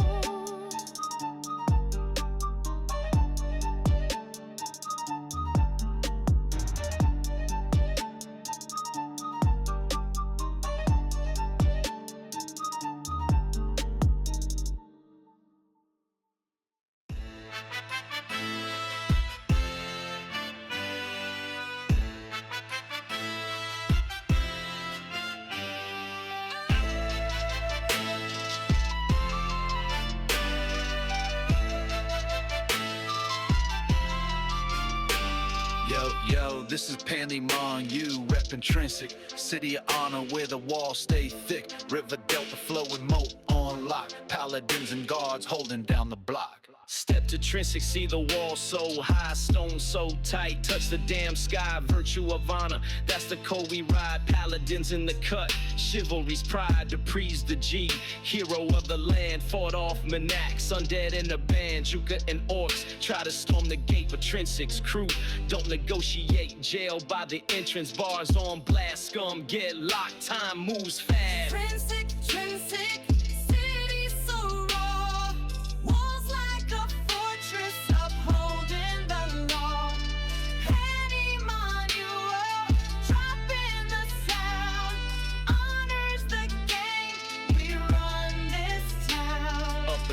Yo, this is Panamon, you reppin' Trinsic. City of honor where the walls stay thick. River Delta flowing moat on lock. Paladins and guards holding down the block. Step to Trinsic, see the wall so high, stone so tight, touch the damn sky, virtue of honor, that's the code we ride, paladins in the cut, chivalry's pride, Dupree's the G, hero of the land, fought off Manax, undead in a band, Juka and orcs, try to storm the gate, but Trinsic's crew don't negotiate, jail by the entrance, bars on blast, scum get locked, time moves fast. Trinsic, Trinsic.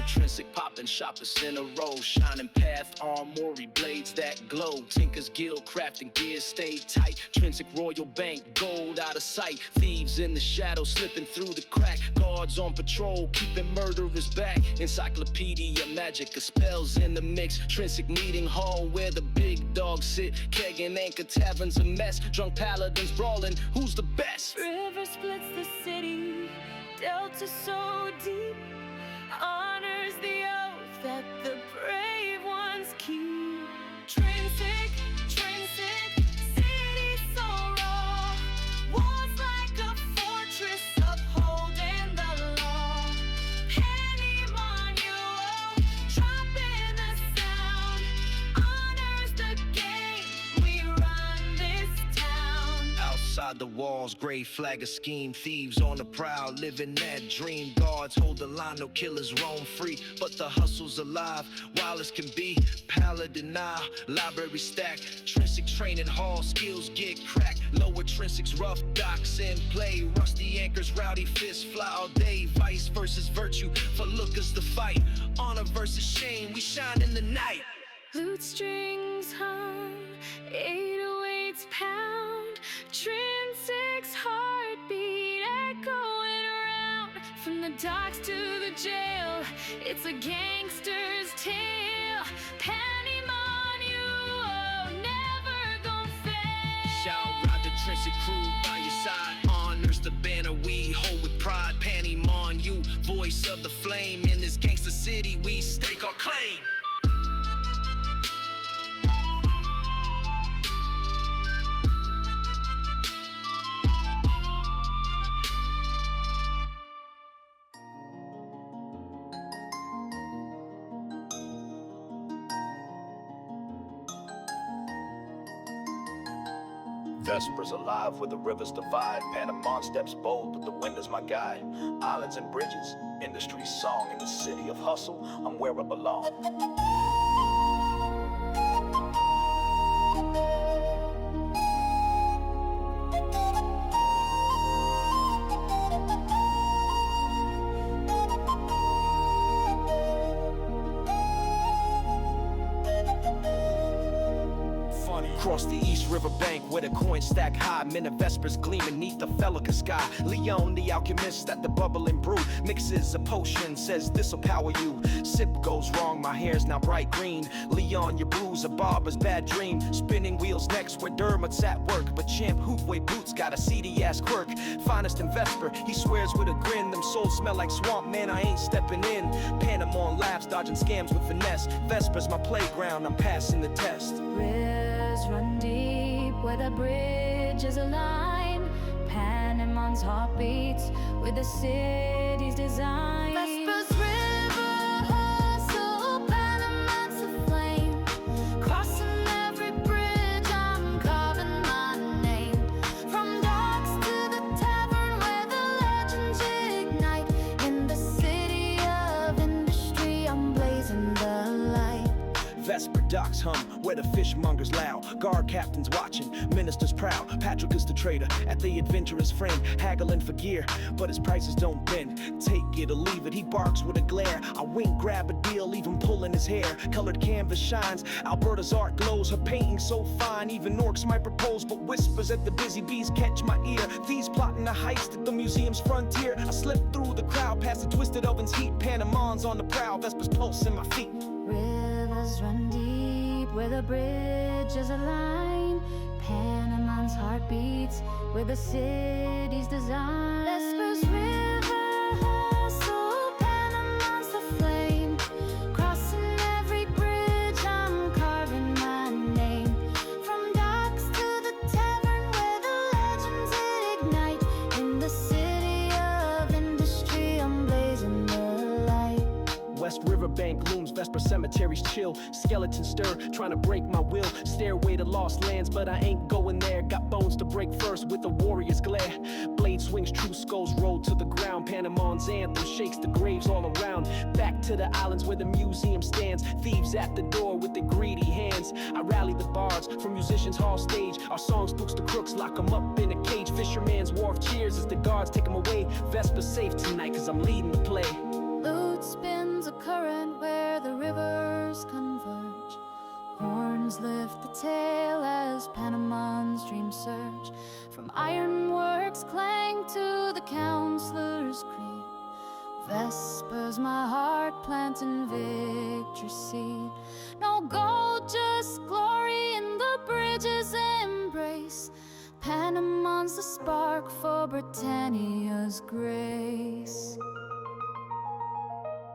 Trinsic poppin' shoppers in a row, shining path, armory blades that glow. Tinker's Guild crafting gears stay tight. Trinsic Royal Bank, gold out of sight. Thieves in the shadow slipping through the crack. Guards on patrol, keeping murderers back. Encyclopedia magic, spells in the mix. Trinsic meeting hall where the big dogs sit. Keg and anchor taverns a mess. Drunk paladins brawling, who's the best? River splits the city, delta so deep. Honors the oath that the brave ones keep. Trinsic, Trinsic, city so raw. Walls like a fortress upholding the law. Panamon, the walls, gray flag a scheme. Thieves on the prowl, living that dream. Guards hold the line, no killers roam free. But the hustle's alive, wild as can be. Paladin now, library stack. Trinsic training hall, skills get cracked. Lower Trinsic's rough docks in play. Rusty anchors, rowdy fists fly all day. Vice versus virtue, for lookers to fight. Honor versus shame, we shine in the night. Flute strings hum, 808s pound, Trinsic's heartbeat echoing around. From the docks to the jail, it's a gangster's tale. Panimon, you never gon' fail. Shout out the Trinsic crew by your side. Honors the banner we hold with pride. Panimon, you voice of the flame. In this gangster city, we stake our claim. Vesper's alive where the rivers divide. Panama steps bold, but the wind is my guide. Islands and bridges, industry song. In the city of hustle, I'm where I belong. Across the East River bank where the coins stack high, men of Vespers gleaming neath the Felica sky. Leon the alchemist at the bubbling brew mixes a potion, says this'll power you. Sip goes wrong, my hair's now bright green. Leon, your blues, a barber's bad dream. Spinning wheels next where Dermot's at work, but Champ Hootway Boots got a seedy ass quirk. Finest in Vesper, he swears with a grin. Them souls smell like swamp, man, I ain't stepping in. Panama laughs, dodging scams with finesse. Vesper's my playground, I'm passing the test. Rivers run deep where the bridges align. Panamon's heartbeats with the city's design. Vesper's river hustle, Panamon's a flame. Crossing every bridge, I'm carving my name. From docks to the tavern where the legends ignite. In the city of industry, I'm blazing the light. Vesper docks hum where the fishmongers loud. Guard captains watching, ministers proud. Patrick is the trader at the adventurous friend, haggling for gear, but his prices don't bend. Take it or leave it, he barks with a glare. I wink, grab a deal, leave him pulling his hair. Colored canvas shines, Alberta's art glows. Her painting so fine, even orcs might propose. But whispers at the busy bees catch my ear. Thieves plotting a heist at the museum's frontier. I slip through the crowd past the twisted oven's heat. Panamon's on the prowl, Vesper's pulse in my feet. Rivers run deep where the bridges align. Panamon's heartbeats where the city's design. Vesper's river hustle, Panamon's the flame. Crossing every bridge, I'm carving my name. From docks to the tavern where the legends ignite. In the city of industry, I'm blazing the light. West Riverbank looms, Vesper cemeteries chill. Skeletons stir, trying to break my will. Stairway to lost lands, but I ain't going there. Got bones to break first with a warrior's glare. Blade swings, true skulls roll to the ground. Panamon's anthem shakes the graves all around. Back to the islands where the museum stands. Thieves at the door with their greedy hands. I rally the bards from musicians hall stage. Our song spooks the crooks, lock them up in a cage. Fisherman's wharf cheers as the guards take them away. Vesper's safe tonight cause I'm leading the play. Loot spins a current where the rivers converge. Horns lift the tail as Panamon's dreams surge. From ironworks clang to the counselor's creed. Vesper's my heart planting victory seed. No gold, just glory in the bridge's embrace. Panamon's the spark for Britannia's grace.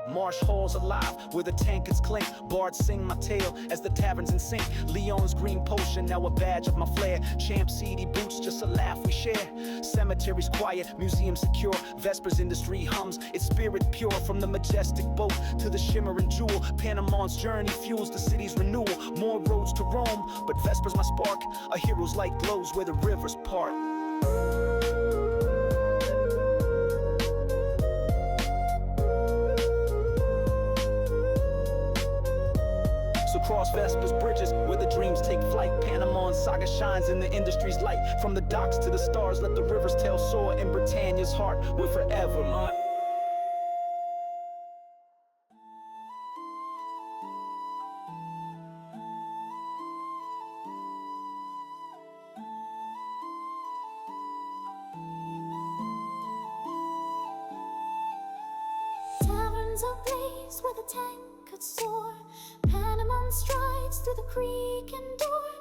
Marsh halls alive where the tankards clink. Bards sing my tale as the taverns in sync. Leon's green potion, now a badge of my flair. Champ seedy boots, just a laugh we share. Cemeteries quiet, museum secure. Vesper's industry hums, its spirit pure. From the majestic boat to the shimmering jewel. Panamon's journey fuels the city's renewal. More roads to roam, but Vesper's my spark. A hero's light glows where the rivers part. So cross Vesper's bridges where the dreams take flight. Panamon's saga shines in the industry's light. From the docks to the stars, let the river's tale soar. In Britannia's heart, we're forever, man. Taverns ablaze where the tank could soar. Panamon strides through the creek and door.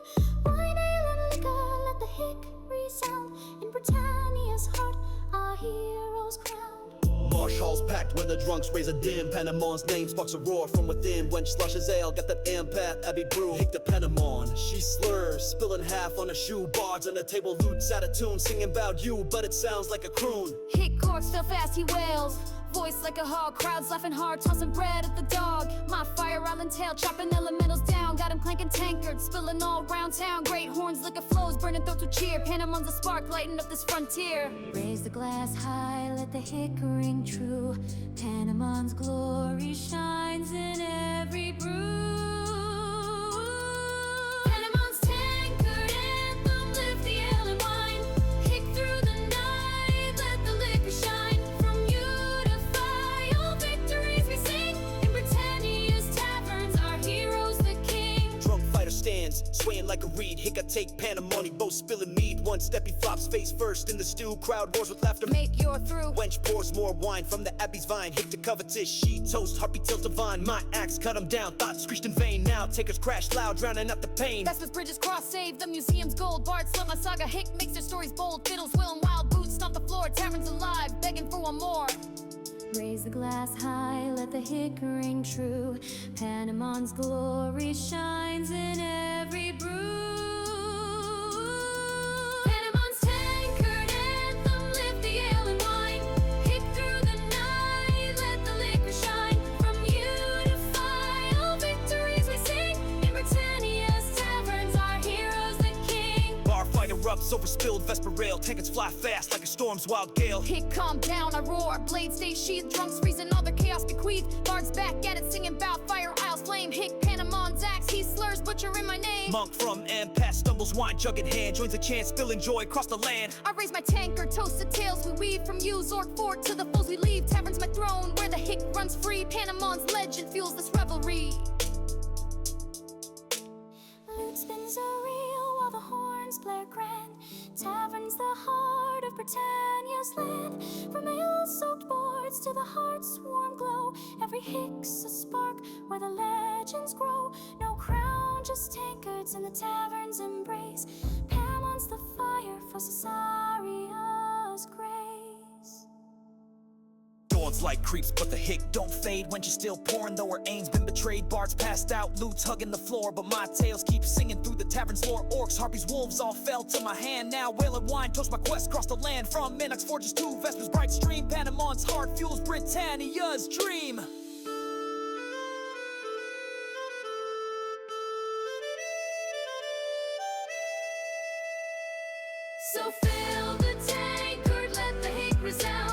Wine, ale, and liquor, let the hick resound. In Britannia's heart, our heroes crowned. Marsh halls packed where the drunks raise a dim. Panamon's name sparks a roar from within. When slushes ale, got that empath Abbey brew. Hick the Panamon, she slurs, spilling half on a shoe. Bards on the table, lutes out of tune, singing about you, but it sounds like a croon. Hick corks so fast he wails. Voice like a hog, crowds laughing hard, tossing bread at the dog. My fire island tail, chopping elementals down. Got him clanking tankards, spilling all round town. Great horns, liquor flows, burning throats with cheer. Panamon's a spark, lighting up this frontier. Raise the glass high, let the hick ring true. Panamon's glory shines in every brew. Panamon's tankard anthem, lift the ale and wine. Hick through the night, let the liquor shine. From you to fire, all victories we sing. In Britannia's taverns, our heroes the king. Drunk fighter stands, swaying like a reed. Hick I take Panamon, both spilling mead. One step he flops face first in the stew. Crowd roars with laughter. Make your through. Wench pours more wine from the Abbey's vine. Hick the covetous, she toast, harpy tilts divine. My axe cut him down, thoughts screeched in vain. Now takers crash loud, drowning out the pain. Vesper's bridges cross, save the museum's gold. Bards slum my saga, Hick makes their stories bold. Fiddles will and wild boots stomp the floor. Taverns alive, begging for one more. Raise the glass high, let the hick ring true. Panamon's glory shines in every brew. Panamon's tankard anthem, lift the ale and wine. Hick through the night, let the liquor shine. From you to fire, all victories we sing. In Britannia's taverns, our heroes the king. Bar fight erupts over spilled Vesper rail. Tankards fly fast like a storm's wild gale. Hick, calm down, I roar. Blades stay sheathed, drunks freezing, all their chaos bequeathed. Bards back at it, singing bout fire, isles flame. Hick, Panamon's axe, he slurs, butchering my name. Monk from empath stumbles, wine jug in hand, joins the chant, spilling joy across the land. I raise my tankard, toasted tales we weave. From you, Zork Fort, to the foes we leave. Tavern's my throne, where the hick runs free. Panamon's legend fuels this revelry. Lute spins a reel while the horns blare grand. Tavern's the heart of Britannia's land. From ale-soaked boards to the heart's warm glow. Every hick's a spark where the legends grow. No crown, just tankards in the tavern's embrace. Panamon's the fire for Cesaria's grace. Dawn's like creeps, but the hick don't fade. When she's still pouring, though her aim's been betrayed. Bards passed out, lutes hugging the floor, but my tales keep singing through the tavern's lore. Orcs, harpies, wolves all fell to my hand. Now whale and wine toast my quest across the land. From Minnox forges to Vesper's bright stream. Panamon's heart fuels Britannia's dream. So fill the tankard, let the hick resound.